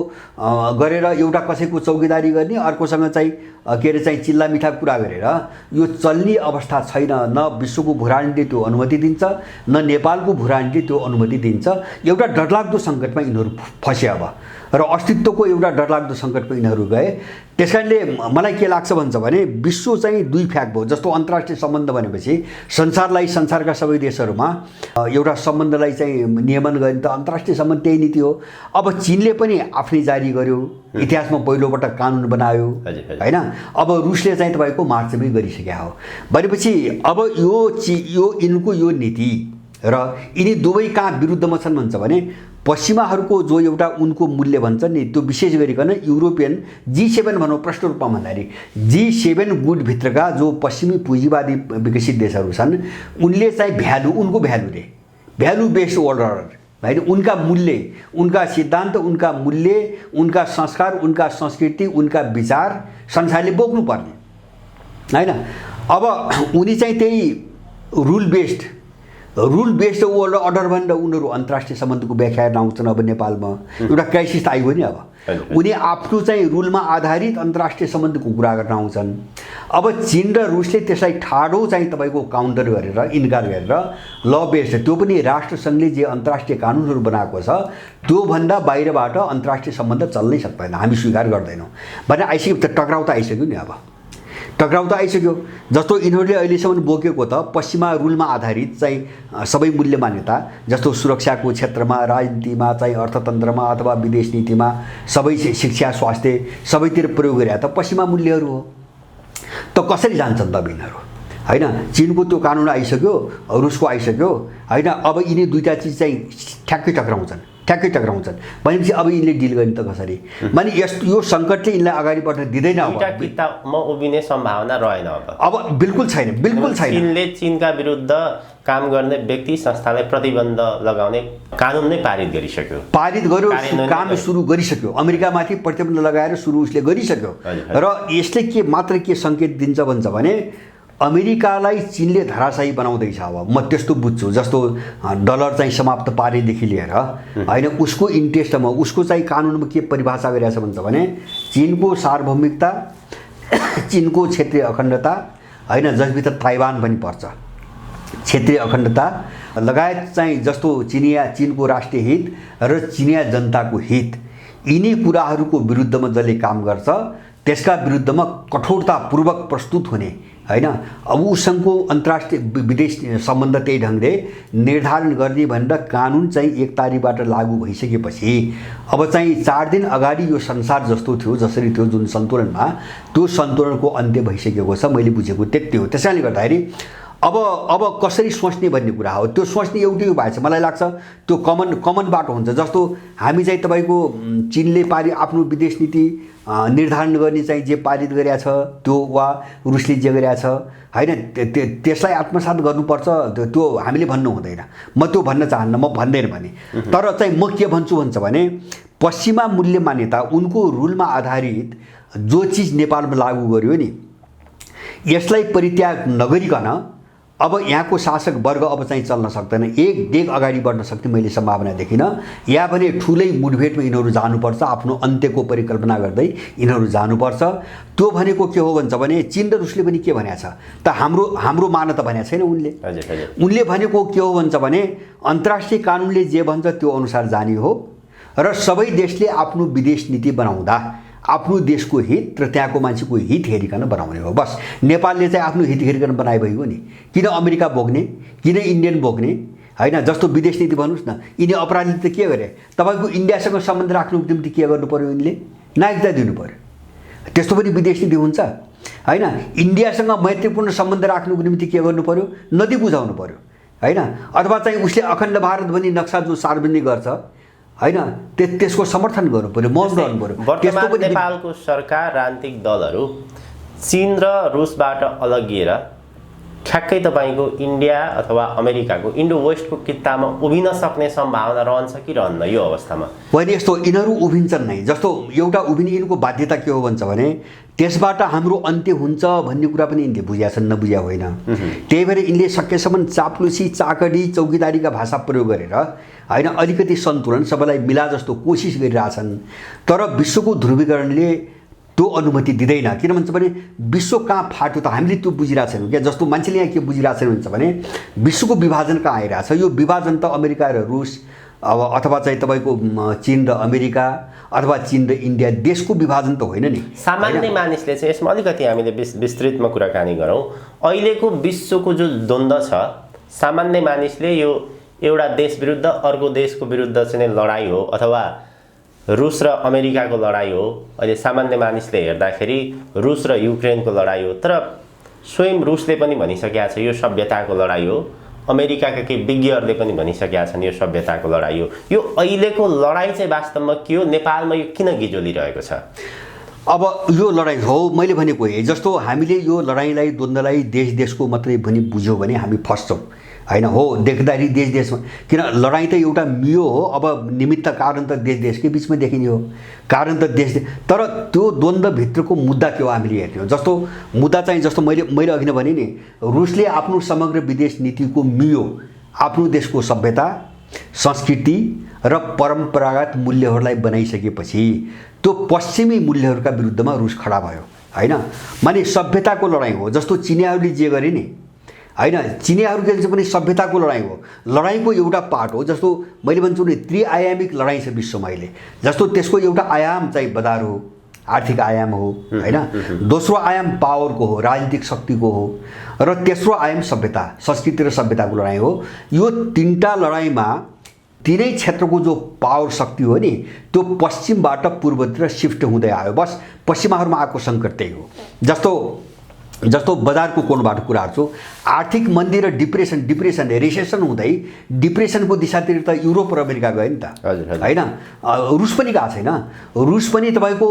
Speaker 2: गरेर एउटा कसैको चौकीदारी गर्ने, अर्कोसँग चाहिँ के अरे चाहिँ चिल्ला मिठा कुरा गरेर यो चल्ने अवस्था छैन। न विश्वको भूराजनीतिले त्यो अनुमति दिन्छ, न नेपालको भूराजनीतिले त्यो अनुमति दिन्छ। एउटा डरलाग्दो सङ्कटमा यिनीहरू फसे अब, र अस्तित्वको एउटा डरलाग्दो सङ्कटमा यिनीहरू गए। त्यस कारणले मलाई के लाग्छ भन्छ भने विश्व चाहिँ दुई फ्याक भयो। जस्तो अन्तर्राष्ट्रिय सम्बन्ध भनेपछि संसारलाई, संसारका सबै देशहरूमा एउटा सम्बन्धलाई चाहिँ नियमन गर्ने त अन्तर्राष्ट्रिय सम्बन्ध त्यही नीति हो। अब चीनले पनि आफ्नै जारी गर्यो, इतिहासमा पहिलोपटक कानुन बनायो हैन। अब रुसले चाहिँ तपाईँको मार्चमै गरिसकेका हो भनेपछि अब यो यिनको यो नीति र यिनी दुवै कहाँ विरुद्धमा छन् भन्छ भने पश्चिमाहरूको जो एउटा उनको मूल्य भन्छ नि, त्यो विशेष गरिकन युरोपियन G7 भनौँ प्रष्ट रूपमा भन्दाखेरि G7 गुटभित्रका जो पश्चिमी पुँजीवादी विकसित देशहरू छन् उनले चाहिँ भ्यालु, उनको भ्यालुले भ्यालु बेस्ड वर्ल्ड अर्डर हैन, उनका मूल्य, उनका सिद्धान्त, उनका मूल्य, उनका संस्कार, उनका संस्कृति, उनका विचार संसारले बोक्नुपर्ने हैन। अब उनी चाहिँ त्यही रुल बेस्ड वर्ल्ड अर्डर भनेर उनीहरू अन्तर्राष्ट्रिय सम्बन्धको व्याख्या हेर्न आउँछन्। अब नेपालमा एउटा क्राइसिस त आइगयो नि। अब उनी आफ्नो चाहिँ रुलमा आधारित अन्तर्राष्ट्रिय सम्बन्धको कुरा गर्न आउँछन्। अब चीन र रुसले त्यसलाई ठाडो चाहिँ तपाईँको काउन्टर गरेर, इन्कार गरेर ल बेस्ड, त्यो पनि राष्ट्रसङ्घले जे अन्तर्राष्ट्रिय कानुनहरू बनाएको छ त्योभन्दा बाहिरबाट अन्तर्राष्ट्रिय सम्बन्ध चल्नै सक्दैन, हामी स्वीकार गर्दैनौँ भने आइसक्यो। त टक्राउ त आइसक्यो नि। अब टक्राउ त आइसक्यो। जस्तो यिनीहरूले अहिलेसम्म बोकेको त पश्चिमा रुलमा आधारित चाहिँ सबै मूल्य मान्यता, जस्तो सुरक्षाको क्षेत्रमा, राजनीतिमा चाहिँ, अर्थतन्त्रमा अथवा विदेश नीतिमा, सबै शिक्षा, स्वास्थ्य सबैतिर प्रयोग गरे त पश्चिमा मूल्यहरू हो। त कसरी जान्छन् त यिनीहरू हैन? चीनको त्यो कानुन आइसक्यो, रुसको आइसक्यो हैन। अब यिनी दुईटा चिज चाहिँ ठ्याक्कै टक्राउँछन् भनेपछि अब यिनले डिल गर्ने त कसरी? माने यो सङ्कटले यिनलाई अगाडि बढ्न दिँदैन।
Speaker 1: दुईटा किताबमा उभिने सम्भावना रहेन
Speaker 2: अब बिल्कुल छैन।
Speaker 1: चीनले चीनका विरुद्ध काम गर्ने व्यक्ति संस्थालाई प्रतिबन्ध लगाउने कानुन नै पारित गरिसक्यो, काम सुरु गरिसक्यो। अमेरिकामाथि प्रतिबन्ध लगाएर सुरु उसले गरिसक्यो। र यसले के मात्र के सङ्केत दिन्छ भन्छ भने अमेरिकालाई चीनले धराशायी बनाउँदैछ। अब म त्यस्तो बुझ्छु। जस्तो डलर चाहिँ समाप्त पारेदेखि लिएर हैन, उसको इन्ट्रेस्टमा, उसको चाहिँ कानुनमा के परिभाषा गरिरहेछ भन्छ भने चीनको सार्वभौमिकता, चीनको क्षेत्रीय अखण्डता हैन, जसभित्र ताइवान पनि पर्छ, क्षेत्रीय अखण्डता लगायत चाहिँ जस्तो चीनको राष्ट्रिय हित र चिनिया जनताको हित, यिनी कुराहरूको विरुद्धमा जसले काम गर्छ त्यसका विरुद्धमा कठोरतापूर्वक प्रस्तुत हुने हैन। अब उसँगको अन्तर्राष्ट्रिय विदेश सम्बन्ध त्यही ढङ्गले निर्धारण गर्ने भनेर कानुन चाहिँ 1 तारिखबाट लागू भइसकेपछि अब चाहिँ 4 दिन अगाडि यो संसार जस्तो थियो, जसरी थियो जुन सन्तुलनमा, त्यो सन्तुलनको अन्त्य भइसकेको छ। मैले बुझेको त्यति हो। त्यसैले गर्दाखेरि अब कसरी सोच्ने भन्ने कुरा हो। त्यो सोच्ने एउटै भएछ मलाई लाग्छ, त्यो कमन बाटो हुन्छ। जस्तो हामी चाहिँ तपाईँको चीनले आफ्नो विदेश नीति निर्धारण गर्ने चाहिँ जे पारित गरेका छ त्यो, वा रुसले जे गरेका छ हैन, त्यसलाई आत्मसात गर्नुपर्छ, त्यो हामीले भन्नु हुँदैन। म त्यो भन्न चाहन्न, म भन्दैन भने। तर चाहिँ म के भन्छु भन्छ भने पश्चिमा मूल्य मान्यता, उनको रुलमा आधारित जो चिज नेपालमा लागू गर्यो नि, यसलाई परित्याग नगरिकन
Speaker 2: अब यहाँको शासक वर्ग अब चाहिँ चल्न सक्दैन, एक डेग अगाडि बढ्न सक्ने मैले सम्भावना देखिनँ। या भने ठुलै मुठभेडमा यिनीहरू जानुपर्छ, आफ्नो अन्त्यको परिकल्पना गर्दै यिनीहरू जानुपर्छ। त्यो भनेको के हो भन्छ भने चीन र रुसले पनि के भनेको छ त, हाम्रो मान त भनेको छैन उनले। उनले भनेको के हो भन्छ भने अन्तर्राष्ट्रिय कानुनले जे भन्छ त्यो अनुसार जाने हो र सबै देशले आफ्नो विदेश नीति बनाउँदा आफ्नो देशको हित र त्यहाँको मान्छेको हित हेरिकन बनाउने हो। बस नेपालले चाहिँ आफ्नो हित हेरिकन बनाए भइगयो नि। किन अमेरिका बोक्ने, किन इन्डियन बोक्ने, होइन? जस्तो विदेश नीति भन्नुहोस् न, यिनी अपराधीले त के गरे? तपाईँको इन्डियासँग सम्बन्ध राख्नुको निम्ति के गर्नु पर्यो? यिनले नागरिकता दिनु पर्यो। त्यस्तो पनि विदेश नीति हुन्छ, होइन? इन्डियासँग मैत्रीपूर्ण सम्बन्ध राख्नुको निम्ति के गर्नु पर्यो? नदी बुझाउनु पर्यो, होइन? अथवा चाहिँ उसले अखण्ड भारत भन्ने नक्सा जो सार्वजनिक गर्छ, होइन, त्यसको समर्थन गर्नु पर्यो, मौज गर्नु पर्यो।
Speaker 1: वर्तमान नेपालको सरकार, राजनीतिक दलहरू चीन र रुसबाट अलगिएर ठ्याक्कै तपाईँको इन्डिया अथवा अमेरिकाको इन्डो वेस्टको कित्तामा उभिन सक्ने सम्भावना रहन्छ कि रहन्न यो अवस्थामा?
Speaker 2: होइन, यस्तो यिनीहरू उभिन्छन् नै। जस्तो एउटा उभिने यिनको बाध्यता के हो भन्छ भने त्यसबाट हाम्रो अन्त्य हुन्छ भन्ने कुरा पनि यिनले बुझ्या छन्, नबुझ्या होइन। त्यही भएर यिनले सकेसम्म चाप्लुसी, चाकडी, चौकीदारीका भाषा प्रयोग गरेर, होइन, अलिकति सन्तुलन सबैलाई मिला जस्तो कोसिस गरिरहेछन्। तर विश्वको ध्रुवीकरणले त्यो अनुमति दिँदैन। किन भन्छ भने विश्व कहाँ फाट्यो त हामीले त्यो बुझिरहेको छैनौँ क्या। जस्तो मान्छेले यहाँ के बुझिरहेको छैन भन्छ भने विश्वको विभाजन कहाँ आइरहेछ? यो विभाजन त अमेरिका र रुस अब अथवा चाहिँ तपाईँको चीन र अमेरिका अथवा चीन र इन्डिया देशको विभाजन त होइन नि।
Speaker 1: सामान्य मानिसले चाहिँ यसमा अलिकति हामीले विस्तृतमा कुराकानी गरौँ। अहिलेको विश्वको जो द्वन्द्व छ, सामान्य मानिसले यो एउटा देश विरुद्ध अर्को देशको विरुद्ध चाहिँ लडाइँ हो अथवा रुस र अमेरिकाको लडाइँ हो। अहिले सामान्य मानिसले हेर्दाखेरि रुस र युक्रेनको लडाइँ हो, तर स्वयं रुसले पनि भनिसकेका छ यो सभ्यताको लडाइँ हो, अमेरिकाका केही विज्ञहरूले पनि भनिसकेका छन् यो सभ्यताको लडाइँ हो। यो अहिलेको लडाइँ चाहिँ वास्तवमा के हो? नेपालमा यो किन गिजोलिरहेको छ?
Speaker 2: अब यो लडाइँ हो मैले भनेको है, जस्तो हामीले यो लडाइँलाई, द्वन्द्वलाई देश देशको मात्रै भनी बुझ्यौँ भने हामी फस्छौँ, होइन? हो, देख्दाखेरि देश देशमा, किन लडाइँ त एउटा मियो हो। अब निमित्त कारण त देश देशकै बिचमा देखिने हो, कारण त देश, तर त्यो द्वन्द्वभित्रको मुद्दा के हो हामीले हेर्ने हो। जस्तो मुद्दा चाहिँ जस्तो मैले अघि नै भने नि, रुसले आफ्नो समग्र विदेश नीतिको मियो आफ्नो देशको सभ्यता, संस्कृति र परम्परागत मूल्यहरूलाई बनाइसकेपछि त्यो पश्चिमी मूल्यहरूका विरुद्धमा रुस खडा भयो, होइन? माने सभ्यताको लडाइँ हो। जस्तो चिनियाहरूले जे गरे नि, होइन, चिनियाहरूको चाहिँ पनि सभ्यताको लडाइँ हो, लडाइँको एउटा पार्ट हो। जस्तो मैले भन्छु नि त्रिआयामिक लडाइँ छ विश्वमा अहिले। जस्तो त्यसको एउटा आयाम चाहिँ बजार हो, आर्थिक आयाम हो, होइन? दोस्रो आयाम पावरको हो, राजनीतिक शक्तिको हो, र तेस्रो आयाम सभ्यता, संस्कृति र सभ्यताको लडाइँ हो। यो तिनवटा लडाइँमा तिनै क्षेत्रको जो पावर शक्ति हो नि त्यो पश्चिमबाट पूर्वतिर सिफ्ट हुँदै आयो। बस पश्चिमाहरूमा आएको सङ्कट त्यही हो। जस्तो बजारको कोणबाट कुरा गर्छु, आर्थिक मन्दी र डिप्रेसन रिसेसन हुँदै डिप्रेसनको दिशातिर त युरोप र अमेरिका गयो नि त, होइन? रुस पनि गएको छैन। रुस पनि तपाईँको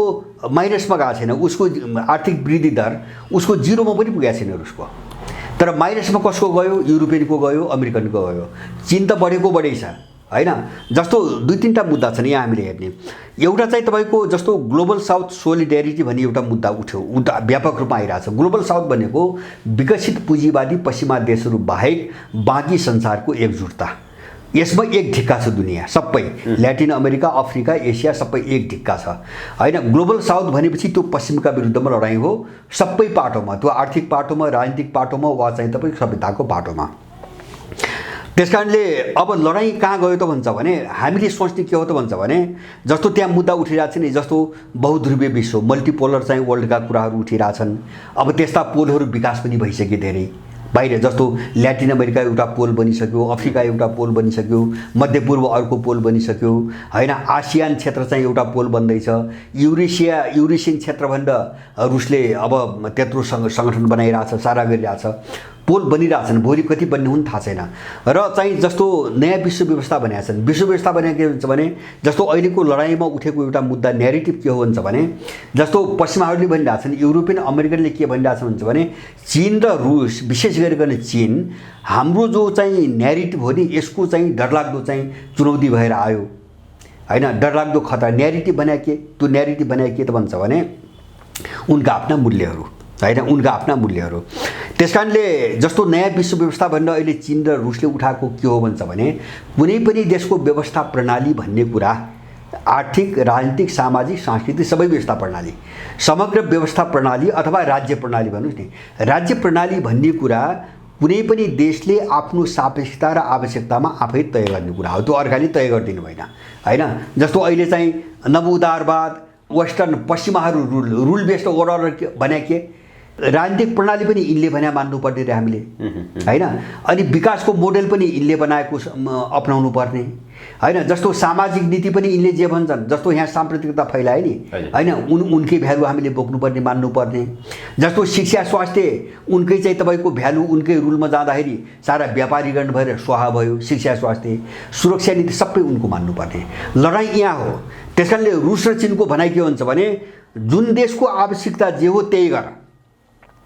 Speaker 2: माइनसमा गएको छैन, उसको आर्थिक वृद्धि दर उसको जिरोमा पनि पुगेको छैन रुसको। तर माइनसमा कसको गयो? युरोपियनको गयो, अमेरिकनको गयो। चीन त बढेको छ, होइन? जस्तो दुई तीनटा मुद्दा छन् यहाँ हामीले हेर्ने। एउटा चाहिँ तपाईँको जस्तो ग्लोबल साउथ सोलिडेरिटी भन्ने एउटा मुद्दा उठ्यो, व्यापक रूपमा आइरहेछ। ग्लोबल साउथ भनेको विकसित पुँजीवादी पश्चिमा देशहरू बाहेक बाँकी संसारको एकजुटता। यसमा एक ढिक्का छ दुनियाँ सबै, ल्याटिन अमेरिका, अफ्रिका, एसिया सबै एक ढिक्का छ, होइन? ग्लोबल साउथ भनेपछि त्यो पश्चिमका विरुद्धमा लडाइँ हो, सबै पाटोमा, त्यो आर्थिक पाटोमा, राजनीतिक पाटोमा, वा चाहिँ तपाईँ सभ्यताको पाटोमा। त्यस कारणले अब लडाइँ कहाँ गयो त भन्छ भने हामीले सोच्ने के हो त भन्छ भने जस्तो त्यहाँ मुद्दा उठिरहेको छ नि, जस्तो बहुध्रुवीय विश्व, मल्टिपोलर चाहिँ वर्ल्डका कुराहरू उठिरहेछन्। अब त्यस्ता पोलहरू विकास पनि भइसके धेरै बाहिर। जस्तो ल्याटिन अमेरिका एउटा पोल बनिसक्यो, अफ्रिका एउटा पोल बनिसक्यो, मध्यपूर्व अर्को पोल बनिसक्यो, होइन? आसियान क्षेत्र चाहिँ एउटा पोल बन्दैछ। युरेसियन क्षेत्रभन्दा रुसले अब त्यत्रो सङ्गठन बनाइरहेछ, सारा गरिरहेछ, पोल बनिरहेछन्। भोलि कति बन्ने हुन् थाहा छैन। र चाहिँ जस्तो नयाँ विश्व व्यवस्था बनाएका छन्। विश्व व्यवस्था बनाएको के हुन्छ भने जस्तो अहिलेको लडाइँमा उठेको एउटा मुद्दा न्यारेटिभ के हो भन्छ भने जस्तो पश्चिमाहरूले भनिरहेछन्, युरोपियन अमेरिकनले के भनिरहेछन् भन्छ भने चीन र रुस, विशेष गरिकन चीन, हाम्रो जो चाहिँ न्यारेटिभ हो नि यसको चाहिँ डरलाग्दो चाहिँ चुनौती भएर आयो, होइन? डरलाग्दो खतरा न्यारेटिभ बनाए के? त्यो न्यारेटिभ बनाए के त भन्छ भने उनका आफ्ना मूल्यहरू, होइन? उनका आफ्ना मूल्यहरू। त्यसकारणले जस्तो नयाँ विश्व व्यवस्था भनेर अहिले चीन र रुसले उठाएको के हो भन्छ भने कुनै पनि देशको व्यवस्था प्रणाली भन्ने कुरा आर्थिक, राजनीतिक, सामाजिक, सांस्कृतिक सबै व्यवस्था प्रणाली, समग्र व्यवस्था प्रणाली अथवा राज्य प्रणाली भन्नुहोस् नि, राज्य प्रणाली भन्ने कुरा कुनै पनि देशले आफ्नो सापेक्षता र आवश्यकतामा आफै तय गर्ने कुरा हो। त्यो अर्काले तय गरिदिनु भएन होइन। जस्तो अहिले चाहिँ नवउदारवाद, वेस्टर्न पश्चिमाहरू रुल बेस्ड अर्डर भने के राजनीतिक प्रणाली पनि यिनले भने मान्नुपर्ने रे हामीले होइन। अनि विकासको मोडेल पनि यिनले बनाएको अपनाउनु पर्ने होइन। जस्तो सामाजिक नीति पनि यिनले जे भन्छन्, जस्तो यहाँ साम्प्रदायिकता फैलाए नि होइन, उनकै भ्यालु हामीले बोक्नुपर्ने मान्नुपर्ने। जस्तो शिक्षा, स्वास्थ्य उनकै चाहिँ तपाईँको भ्यालु उनकै रुलमा जाँदाखेरि सारा व्यापारीकरण भएर स्वाहा भयो। शिक्षा, स्वास्थ्य, सुरक्षा नीति सबै उनको मान्नुपर्ने। लडाइँ यहाँ हो। त्यस कारणले रुस र चिनको भनाइ के हुन्छ भने जुन देशको आवश्यकता जे हो त्यही गर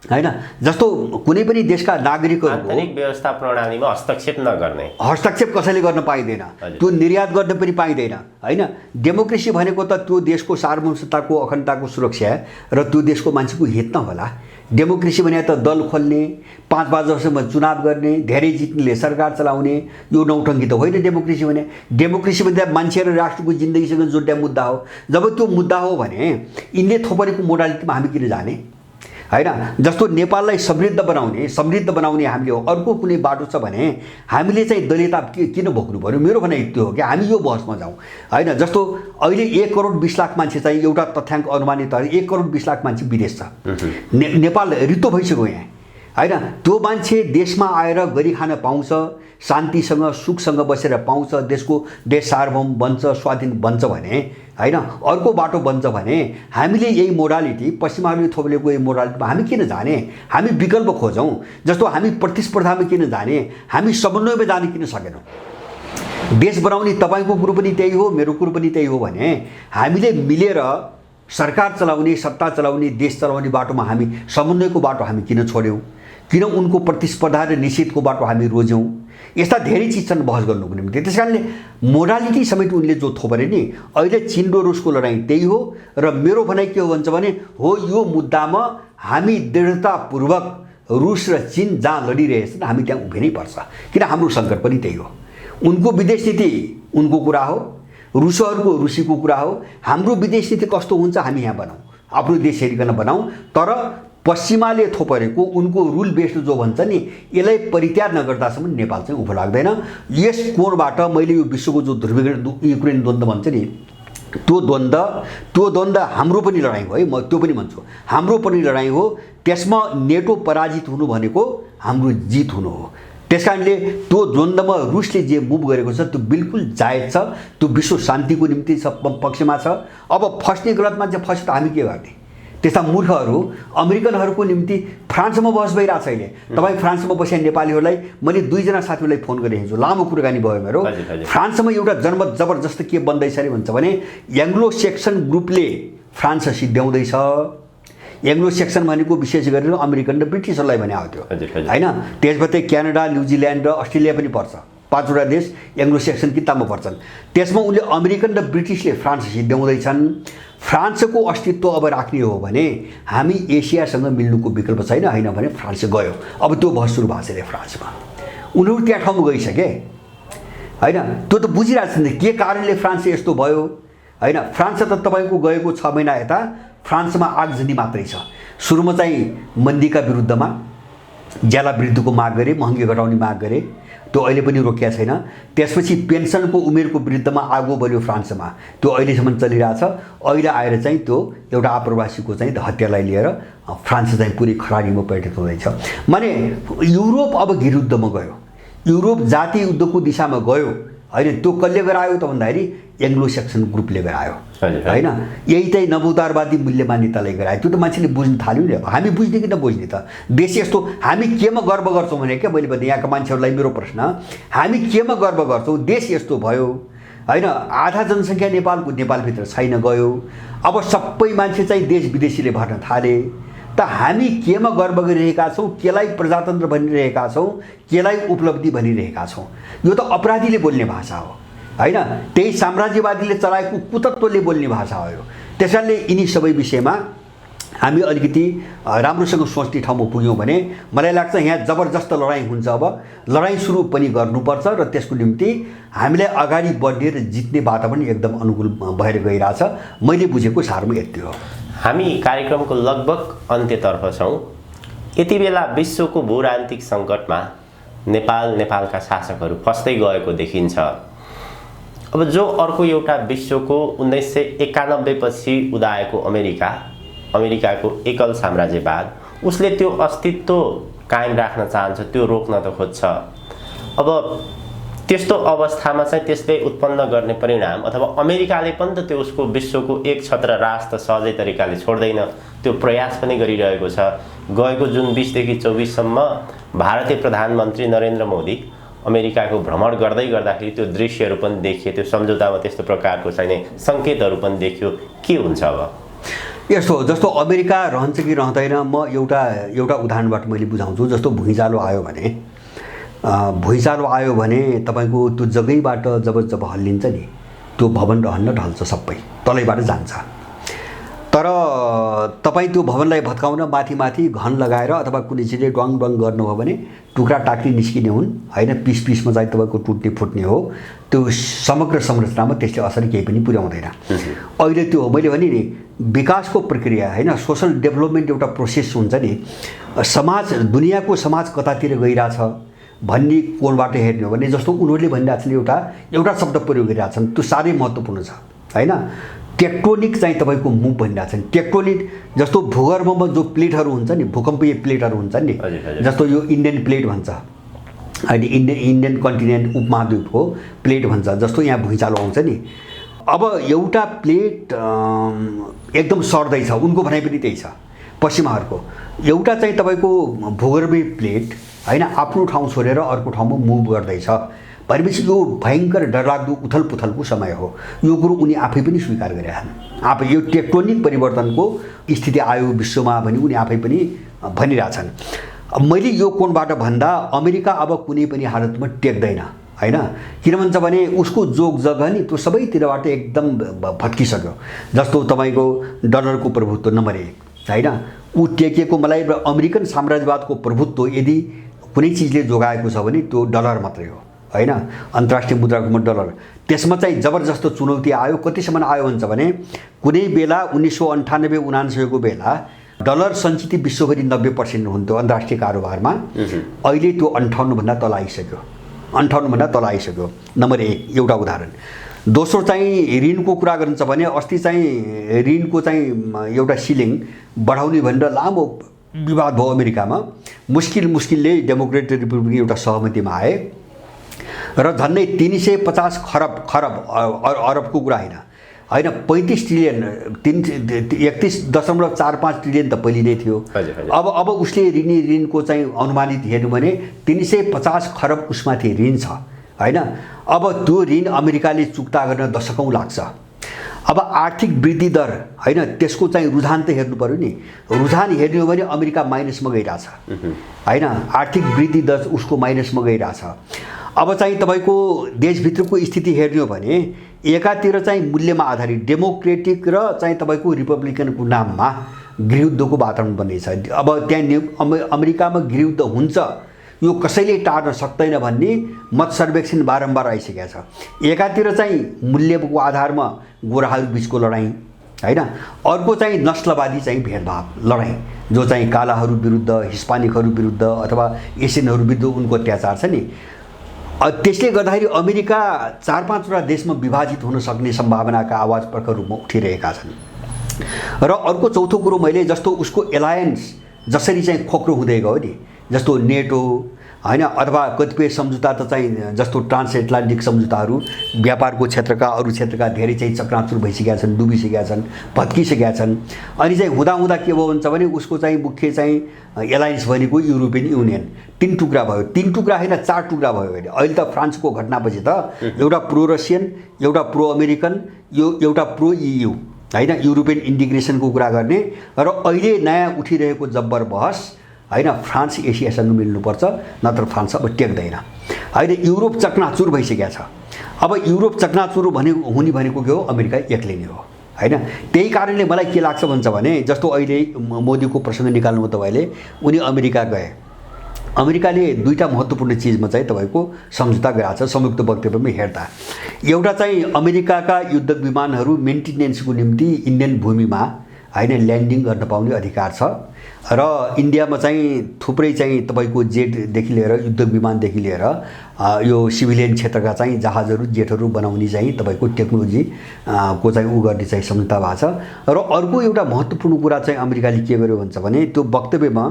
Speaker 2: होइन। जस्तो कुनै पनि देशका नागरिकहरूको
Speaker 1: आन्तरिक व्यवस्था प्रणालीमा हस्तक्षेप नगर्ने,
Speaker 2: हस्तक्षेप कसैले गर्न पाइँदैन, त्यो निर्यात गर्न पनि पाइँदैन होइन। डेमोक्रेसी भनेको त त्यो देशको सार्वभौमताको, अखण्डताको सुरक्षा र त्यो देशको मान्छेको हित न होला। डेमोक्रेसी भने त दल खोल्ने, 5-5 वर्षमा चुनाव गर्ने, धेरै जित्नेले सरकार चलाउने, यो नौटङ्की त होइन डेमोक्रेसी भने। डेमोक्रेसी भने मान्छे र राष्ट्रको जिन्दगीसँग जोड्ने मुद्दा हो। जब त्यो मुद्दा हो भने यिनले थोपरेको मोडालिटीमा हामी किन जाने होइन। जस्तो नेपाललाई समृद्ध बनाउने हामीले अर्को कुनै बाटो छ भने हामीले चाहिँ दलितता किन भोग्नु पर्यो? मेरो भनाइ त्यो हो कि हामी यो बहसमा जाउँ होइन। जस्तो अहिले 1 करोड 20 लाख मान्छे चाहिँ एउटा तथ्याङ्क अनुमानित 1 करोड 20 लाख मान्छे विदेश छ। नेपाल रित्तो भइसक्यो यहाँ होइन। त्यो मान्छे देशमा आएर गरी खान पाउँछ, शान्तिसँग सुखसँग बसेर पाउँछ, देश सार्वभौम बन्छ, स्वाधीन बन्छ भने होइन। अर्को बाटो बन्छ भने हामीले यही मोडालिटी, पश्चिमाहरूले थोपलेको यही मोडालिटीमा हामी किन जाने? हामी विकल्प खोजौँ। जस्तो हामी प्रतिस्पर्धामा किन जाने? हामी समन्वयमा जाने किन सकेनौँ? देश बनाउने तपाईँको कुरो पनि त्यही हो, मेरो कुरो पनि त्यही हो भने हामीले मिलेर सरकार चलाउने, सत्ता चलाउने, देश चलाउने बाटोमा हामी समन्वयको बाटो हामी किन छोड्यौँ? किन उनको प्रतिस्पर्धा र निषेधको बाटो हामी रोज्यौँ? यस्ता धेरै चिज छन् बहस गर्नुको निम्ति। त्यस कारणले मोडालिटी समेत उनले जो थोपरे नि अहिले चीन र रुसको लडाइँ त्यही हो। र मेरो भनाइ के हो भन्छ भने हो यो मुद्दामा हामी दृढतापूर्वक रुस र चीन जहाँ लडिरहेछन् हामी त्यहाँ उभिनै पर्छ, किन हाम्रो सङ्कट पनि त्यही हो। उनको विदेश नीति उनको कुरा हो, रुसहरूको रुसीको कुरा हो। हाम्रो विदेश नीति कस्तो हुन्छ हामी यहाँ बनाऊँ, आफ्नो देश हेरिकन बनाऊँ। तर पश्चिमाले थोपरेको उनको रुल बेस्ड जो भन्छ नि यसलाई परित्याग नगर्दासम्म नेपाल चाहिँ उभो लाग्दैन। यस कोणबाट मैले यो विश्वको जो ध्रुवीकरण युक्रेन द्वन्द्व भन्छ नि त्यो द्वन्द्व हाम्रो पनि लडाइँ हो है, म त्यो पनि भन्छु, हाम्रो पनि लडाइँ हो। त्यसमा नेटो पराजित हुनु भनेको हाम्रो जित हुनु हो। त्यस कारणले त्यो द्वन्द्वमा रुसले जे मुभ गरेको छ त्यो बिल्कुल जायज छ, त्यो विश्व शान्तिको निम्ति पक्षमा छ। अब फस्ने गलत मान्छे फस्यो त हामी के गर्ने? त्यस्ता मूर्खहरू अमेरिकनहरूको निम्ति फ्रान्समा बहस भइरहेछ अहिले। तपाईँ फ्रान्समा बसेका नेपालीहरूलाई मैले 2 जना साथीहरूलाई फोन गरेँ हिजो, लामो कुराकानी भयो मेरो। फ्रान्समा एउटा जनमत जबरजस्त के बन्दैछ अरे भन्छ भने Anglo section ग्रुपले France सिद्ध्याउँदैछ। Anglo section भनेको विशेष गरेर अमेरिकन र ब्रिटिसहरूलाई भने आउँथ्यो होइन। त्यसपछि क्यानाडा, न्युजिल्यान्ड र अस्ट्रेलिया पनि पर्छ। 5वटा देश एङ्ग्लो सेक्सन किताबमा पर्छन्। त्यसमा उनले अमेरिकन र ब्रिटिसले फ्रान्स सिद्ध्याउँदैछन्। फ्रान्सको अस्तित्व अब राख्ने हो भने हामी एसियासँग मिल्नुको विकल्प छैन होइन भने फ्रान्स गयो। अब त्यो बहस सुरु भएको छ अरे फ्रान्समा, उनीहरू त्यहाँ ठाउँमा गइसके होइन। त्यो त बुझिरहेको छ के कारणले फ्रान्स यस्तो भयो होइन। फ्रान्स त तपाईँको गएको 6 महिना यता फ्रान्समा आगजनी मात्रै छ। सुरुमा चाहिँ मन्दीका विरुद्धमा ज्याला वृद्धिको माग गरे, महँगी घटाउने माग गरे, त्यो अहिले पनि रोकिया छैन। त्यसपछि पेन्सनको उमेरको विरुद्धमा आगो बल्यो फ्रान्समा, त्यो अहिलेसम्म चलिरहेछ। अहिले आएर चाहिँ त्यो एउटा आप्रवासीको चाहिँ हत्यालाई लिएर फ्रान्स चाहिँ पुरै खरानीमा परिणत हुँदैछ। माने युरोप अब विरुद्धमा गयो, युरोप जातीय युद्धको दिशामा गयो होइन। त्यो कसले गरायो त भन्दाखेरि एङ्ग्लो सेक्सन ग्रुपले गरायो होइन। यही चाहिँ नवउदारवादी मूल्य मान्यताले गरायो। त्यो त मान्छेले बुझ्न थाल्यो नि। अब हामी बुझ्ने कि नबुझ्ने त? देश यस्तो हामी केमा गर्व गर्छौँ भने क्या मैले भने यहाँका मान्छेहरूलाई मेरो प्रश्न, हामी केमा गर्व गर्छौँ? देश यस्तो भयो होइन, आधा जनसङ्ख्या नेपालभित्र छैन गयो। अब सबै मान्छे चाहिँ देश विदेशीले भर्न थाले त हामी केमा गर्व गरिरहेका छौँ? केलाई प्रजातन्त्र भनिरहेका छौँ, केलाई उपलब्धि भनिरहेका छौँ? यो त अपराधीले बोल्ने भाषा हो होइन। त्यही साम्राज्यवादीले चलाएको कुतत्वले बोल्ने भाषा हो यो। त्यसैले यिनी सबै विषयमा हामी अलिकति राम्रोसँग सोच्ने ठाउँमा पुग्यौँ भने मलाई लाग्छ यहाँ जबरजस्त लडाइँ हुन्छ। अब लडाइँ सुरु पनि गर्नुपर्छ र त्यसको निम्ति हामीलाई अगाडि बढ्ने र जित्ने वातावरण एकदम अनुकूल भएर गइरहेछ। मैले बुझेको सारमा यति हो।
Speaker 1: हामी कार्यक्रमको लगभग अन्त्यतर्फ छौँ। यति बेला विश्वको भूराजनीतिक सङ्कटमा नेपालका शासकहरू फस्दै गएको देखिन्छ। अब जो अर्को एउटा विश्वको 1991 पछि उदाएको अमेरिकाको एकल साम्राज्यवाद, उसले त्यो अस्तित्व कायम राख्न चाहन्छ, त्यो रोक्न त खोज्छ। अब त्यस्तो अवस्थामा चाहिँ त्यसले उत्पन्न गर्ने परिणाम, अथवा अमेरिकाले पनि त त्यो उसको विश्वको एक छत्र राष्ट्र सहजै तरिकाले छोड्दैन, त्यो प्रयास पनि गरिरहेको छ। गएको जुन 20 देखि 24 सम्म भारतीय प्रधानमन्त्री नरेन्द्र मोदी अमेरिकाको भ्रमण गर्दै गर्दाखेरि त्यो दृश्यहरू पनि देखिए, त्यो सम्झौतामा त्यस्तो प्रकारको चाहिने सङ्केतहरू पनि देखियो। के हुन्छ अब?
Speaker 2: यस्तो जस्तो अमेरिका रहन्छ कि रहँदैन, म एउटा उदाहरणबाट मैले बुझाउँछु। जस्तो भुइँचालो आयो भने तपाईँको त्यो जग्गैबाट जब हल्लिन्छ नि, त्यो भवन रहन्न ढल्छ, सबै तलैबाट जान्छ। तर तपाईँ त्यो भवनलाई भत्काउन माथि घन लगाएर अथवा कुनै चिजले डङ गर्नुभयो भने टुक्रा टाक्री निस्किने हुन् होइन, पिसमा चाहिँ तपाईँको टुट्ने फुट्ने हो। त्यो समग्र संरचनामा त्यसले असर केही पनि पुर्याउँदैन। अहिले त्यो मैले भने नि विकासको प्रक्रिया होइन, सोसल डेभलपमेन्ट एउटा प्रोसेस हुन्छ नि। दुनियाँको समाज कतातिर गइरहेछ भन्ने कोणबाट हेर्ने हो भने, जस्तो उनीहरूले भनिरहेछन् एउटा शब्द प्रयोग गरिरहेछन्, त्यो साह्रै महत्त्वपूर्ण छ होइन। टेक्टोनिक चाहिँ तपाईँको मुभ भनिरहेछन्। टेक्टोनिक जस्तो भूगर्भमा जो प्लेटहरू हुन्छ नि, भूकम्पीय प्लेटहरू हुन्छ नि, जस्तो यो इन्डियन प्लेट भन्छ अहिले, इन्डियन कन्टिनेन्ट उपमहाद्वीपको प्लेट भन्छ। जस्तो यहाँ भुइँचालो आउँछ नि, अब एउटा प्लेट एकदम सर्दैछ, उनको भनाइ पनि त्यही छ पश्चिमाहरूको। एउटा चाहिँ तपाईँको भूगर्भीय प्लेट होइन आफ्नो ठाउँ छोडेर अर्को ठाउँमा मुभ गर्दैछ भनेपछि यो भयङ्कर डरलाग्दो उथलपुथलको समय हो। यो कुरो उनी आफै पनि स्वीकार गरेका छन्। आफै यो टेक्टोनिक परिवर्तनको स्थिति आयो विश्वमा भने उनी आफै पनि भनिरहेछन्। मैले यो कोणबाट भन्दा अमेरिका अब कुनै पनि हालतमा टेक्दैन होइन। किन भन्छ भने उसको जोग जग्गा नि त्यो सबैतिरबाट एकदम भत्किसक्यो। जस्तो तपाईँको डलरको प्रभुत्व नम्बर 1 होइन, ऊ टेकेको मलाई अमेरिकन साम्राज्यवादको प्रभुत्व यदि कुनै चिजले जोगाएको छ भने त्यो डलर मात्रै हो होइन, अन्तर्राष्ट्रिय मुद्राको डलर। त्यसमा चाहिँ जबरजस्त चुनौती आयो। कतिसम्म आयो भन्छ भने कुनै बेला 1998-99 को बेला डलर सञ्चित विश्वभरि 90% हुन्थ्यो अन्तर्राष्ट्रिय कारोबारमा। अहिले त्यो 58 भन्दा तल आइसक्यो। नम्बर 1 एउटा उदाहरण। दोस्रो चाहिँ ऋणको कुरा गर्नुहुन्छ भने अस्ति चाहिँ ऋणको चाहिँ एउटा सिलिङ बढाउने भनेर लामो विवाद भयो अमेरिकामा। मुस्किलले डेमोक्रेटिक रिपब्लिक एउटा सहमतिमा आए र झन्डै 350 खरब अरबको कुरा होइन 35 ट्रिलियन 31.45 ट्रिलियन त पहिले नै थियो। अब उसले ऋणको चाहिँ अनुमानित हेर्नु भने 350 खरब उसमाथि ऋण छ होइन। अब त्यो ऋण अमेरिकाले चुक्ता गर्न दशकौँ लाग्छ। अब आर्थिक वृद्धि दर होइन त्यसको चाहिँ रुझान त हेर्नु पर्यो नि। रुझान हेर्ने हो भने अमेरिका माइनसमा गइरहेछ होइन, आर्थिक वृद्धि दर उसको माइनसमा गइरहेछ। अब चाहिँ तपाईँको देशभित्रको स्थिति हेर्ने हो भने एकातिर चाहिँ मूल्यमा आधारित डेमोक्रेटिक र चाहिँ तपाईँको रिपब्लिकनको नाममा गृहयुद्धको वातावरण बन्दैछ। अब त्यहाँ अमेरिकामा गृहयुद्ध हुन्छ यो कसैले टार्न सक्दैन भन्ने मत सर्वेक्षण बारम्बार आइसकेको छ। एकातिर चाहिँ मूल्यको आधारमा गोराहरू बिचको लडाइँ होइन, अर्को चाहिँ नस्लवादी चाहिँ भेदभाव लडाइँ जो चाहिँ कालाहरू विरुद्ध, हिस्पानिकहरू विरुद्ध अथवा एसियनहरू विरुद्ध उनको अत्याचार छ नि। त्यसले गर्दाखेरि अमेरिका 4-5वटा देशमा विभाजित हुन सक्ने सम्भावनाका आवाज प्रखर रूपमा उठिरहेका छन्। र अर्को चौथो कुरो मैले जस्तो उसको एलायन्स जसरी चाहिँ खोक्रो हुँदै गयो नि, जस्तो नेटो होइन अथवा कतिपय सम्झौता त चाहिँ जस्तो ट्रान्स एटलान्टिक सम्झौताहरू व्यापारको क्षेत्रका अरू क्षेत्रका धेरै चाहिँ चक्राचुर भइसकेका छन्, डुबिसकेका छन्, भत्किसकेका छन्। अनि चाहिँ हुँदा के भयो भन्छ भने उसको चाहिँ मुख्य चाहिँ एलायन्स भनेको युरोपियन युनियन 3 टुक्रा भयो। 3 टुक्रा होइन 4 टुक्रा भयो। अहिले त फ्रान्सको घटनापछि त एउटा प्रो रसियन, एउटा प्रो अमेरिकन, एउटा प्रो EU होइन, युरोपियन इन्टिग्रेसनको कुरा गर्ने। र अहिले नयाँ उठिरहेको जब्बर बहस होइन फ्रान्स एसियासँग मिल्नुपर्छ नत्र फ्रान्स अब टेक्दैन होइन। युरोप चकनाचुर भइसकेको छ। अब युरोप चकनाचुर हुने भनेको के हो? अमेरिका एक्लै नै हो हैन। त्यही कारणले मलाई के लाग्छ भन्छ भने जस्तो अहिले मोदीको प्रसङ्ग निकाल्नु तपाईँले, उनी अमेरिका गए। अमेरिकाले दुईवटा महत्त्वपूर्ण चिजमा चाहिँ तपाईँको सम्झौता गरेको छ संयुक्त वक्तव्यमा हेर्दा। एउटा चाहिँ अमेरिकाका युद्ध विमानहरू मेन्टेनेन्सको निम्ति इन्डियन भूमिमा हैन ल्यान्डिङ गर्न पाउने अधिकार छ र इन्डियामा चाहिँ थुप्रै चाहिँ तपाईँको जेटदेखि लिएर युद्ध विमानदेखि लिएर यो सिभिलियन क्षेत्रका चाहिँ जहाजहरू जेटहरू बनाउने चाहिँ तपाईँको टेक्नोलोजी को चाहिँ उ गर्ने चाहिँ सम्झौता भएको छ। र अर्को एउटा महत्त्वपूर्ण कुरा चाहिँ अमेरिकाले के गर्यो भन्छ भने त्यो वक्तव्यमा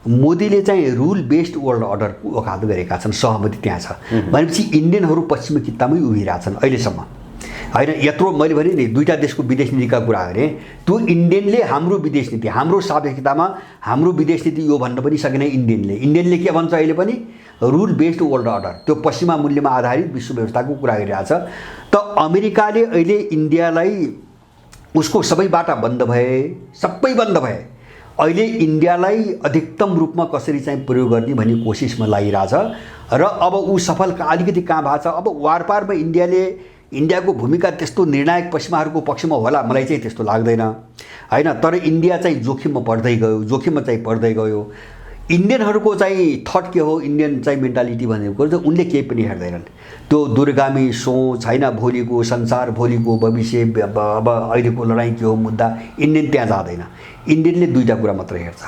Speaker 2: मोदीले चाहिँ रुल बेस्ड वर्ल्ड अर्डरको वकालत गरेका छन्, सहमति त्यहाँ छ। भनेपछि इन्डियनहरू पश्चिमी कित्तामै उभिरहेछन् अहिलेसम्म हैन। यत्रो मैले भने नि दुईवटा देशको विदेश नीतिका कुरा गरेँ, त्यो इन्डियनले हाम्रो विदेश नीति, हाम्रो सापेक्षतामा हाम्रो विदेश नीति यो भन्न पनि सकेन इन्डियनले के भन्छ अहिले पनि रुल बेस्ड वर्ल्ड अर्डर, त्यो पश्चिमा मूल्यमा आधारित विश्व व्यवस्थाको कुरा गरिरहेछ। त अमेरिकाले अहिले इन्डियालाई उसको सबै बाटा बन्द भए अहिले इन्डियालाई अधिकतम रूपमा कसरी चाहिँ प्रयोग गर्ने भन्ने कोसिसमा लागिरहेछ र अब ऊ सफल अलिकति कहाँ भएको छ। अब वारपारमा इन्डियाको भूमिका त्यस्तो निर्णायक पश्चिमाहरूको पक्षमा होला मलाई चाहिँ त्यस्तो लाग्दैन हैन। तर इन्डिया चाहिँ जोखिममा पर्दै गयो। इन्डियनहरूको चाहिँ थट के हो, इन्डियन चाहिँ मेन्टालिटी भनेको चाहिँ उनले केही पनि हेर्दैनन्। त्यो दूरगामी सोच हैन, भोलिको संसार, भोलिको भविष्य, अब अहिलेको लडाइँ के हो मुद्दा, इन्डियन त्यहाँ जाँदैन। इन्डियनले दुईवटा कुरा मात्र हेर्छ,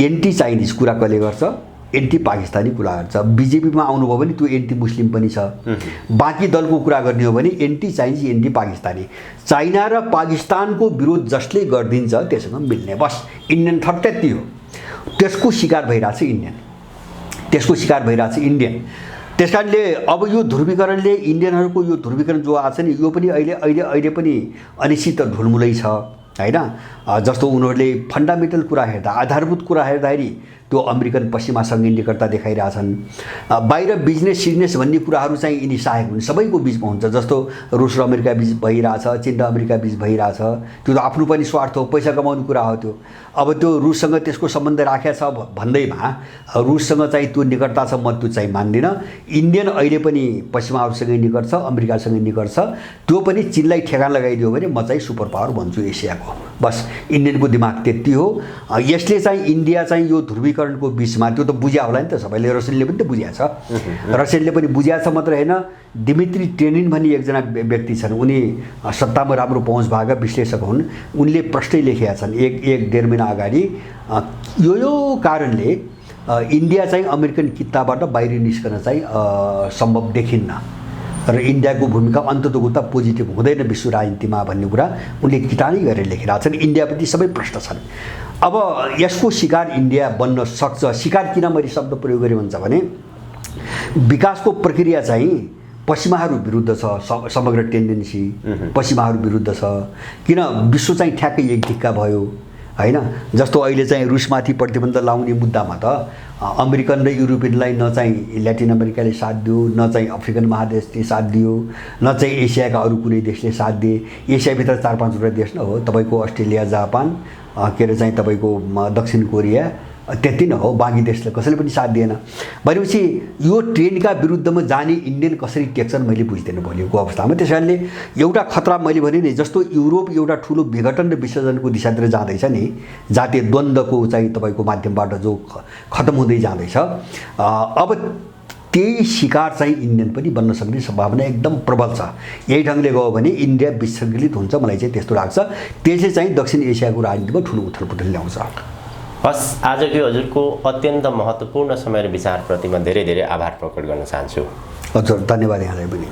Speaker 2: एन्टी चाइनिज कुरा कसले गर्छ, एन्टी पाकिस्तानी कुरा गर्छ। बिजेपीमा आउनुभयो भने त्यो एन्टी मुस्लिम पनि छ। बाँकी दलको कुरा गर्ने हो भने anti Chinese, anti Pakistani, China र पाकिस्तानको विरोध जसले गरिदिन्छ त्यससँग मिल्ने, बस इन्डियन थट त्यति हो। त्यसको शिकार भइरहेछ इन्डियन। त्यस कारणले अब यो ध्रुवीकरणले इन्डियनहरूको यो ध्रुवीकरण जो आएको छ नि यो पनि अहिले पनि अनिश्चित ढुलमुलै छ हैन। जस्तो उनीहरूले फन्डामेन्टल कुरा हेर्दा, आधारभूत कुरा हेर्दाखेरि त्यो अमेरिकन पश्चिमासँग निकटता देखाइरहेछन्। बाहिर बिजनेस भन्ने कुराहरू चाहिँ यिनी सहायक हुन्, सबैको बिचमा हुन्छ। जस्तो रुस र अमेरिका बिच भइरहेछ, चीन र अमेरिका बिच भइरहेछ, त्यो त आफ्नो पनि स्वार्थ हो, पैसा कमाउने कुरा हो त्यो। अब त्यो रुससँग त्यसको सम्बन्ध राखेको छ भन्दैमा रुससँग चाहिँ त्यो निकटता छ, म त्यो चाहिँ मान्दिनँ। इन्डियन अहिले पनि पश्चिमाहरूसँगै निकट छ, अमेरिकासँग निकट छ। त्यो पनि चीनलाई ठेगान लगाइदियो भने म चाहिँ सुपर पावर भन्छु एसियाको, बस इन्डियनको दिमाग त्यति हो। यसले चाहिँ इन्डिया चाहिँ यो ध्रुवीकरणको बिचमा, त्यो त बुझ्या होला नि त सबैले, रसियनले पनि त बुझ्या छ। रसियनले पनि बुझ्या छ मात्र होइन, दिमित्री टेनिन भन्ने एकजना व्यक्ति छन्, उनी सत्तामा राम्रो पहुँच भएका विश्लेषक हुन्। उनले प्रष्टै लेखेका छन् एक डेढ महिना अगाडि, यो कारणले इन्डिया चाहिँ अमेरिकन कित्ताबाट बाहिर निस्कन चाहिँ सम्भव देखिन्न र इन्डियाको भूमिका अन्ततोगत पोजिटिभ हुँदैन विश्व राजनीतिमा भन्ने कुरा उनले किताबै गरेर लेखिरहेका छन्। इन्डियाप्रति सबै प्रश्न छन्। अब यसको शिकार इन्डिया बन्न सक्छ। शिकार किन मैले शब्द प्रयोग गरेँ भन्छ भने विकासको प्रक्रिया चाहिँ पश्चिमाहरू विरुद्ध छ, समग्र टेन्डेन्सी पश्चिमाहरू विरुद्ध छ। किन विश्व चाहिँ ठ्याक्कै एक ढिक्का भयो हैन। जस्तो अहिले चाहिँ रुसमाथि प्रतिबन्ध लाउने मुद्दामा त अमेरिकन र युरोपियनलाई न चाहिँ ल्याटिन अमेरिकाले साथ दियो, न चाहिँ अफ्रिकन महादेशले साथ दियो, न चाहिँ एसियाका अरू कुनै देशले साथ दिए। एसियाभित्र 4-5 देश न हो, तपाईँको अस्ट्रेलिया, जापान, के अरे चाहिँ तपाईँको दक्षिण कोरिया, त्यति नै हो। बाँकी देशले कसैले पनि साथ दिएन। भनेपछि यो ट्रेन्डका विरुद्धमा जाने इन्डियन कसरी टेक्छन् मैले बुझ्दैन भोलिको अवस्थामा। त्यस कारणले एउटा खतरा मैले भने नि, जस्तो युरोप एउटा ठुलो विघटन र विसर्जनको दिशातिर जाँदैछ नि, जातीय द्वन्द्वको चाहिँ तपाईँको माध्यमबाट जो खत्म हुँदै जाँदैछ, अब त्यही शिकार चाहिँ इन्डियन पनि बन्न सक्ने सम्भावना एकदम प्रबल छ। यही ढङ्गले गयो भने इन्डिया विसङ्गलित हुन्छ, मलाई चाहिँ त्यस्तो लाग्छ। त्यसले चाहिँ दक्षिण एसियाको राजनीतिमा ठुलो उथलपुथल ल्याउँछ।
Speaker 1: हस्, आजको हजुरको अत्यन्त महत्त्वपूर्ण समय र विचारप्रति म धेरै धेरै आभार प्रकट गर्न चाहन्छु।
Speaker 2: हजुर, धन्यवाद यहाँलाई पनि।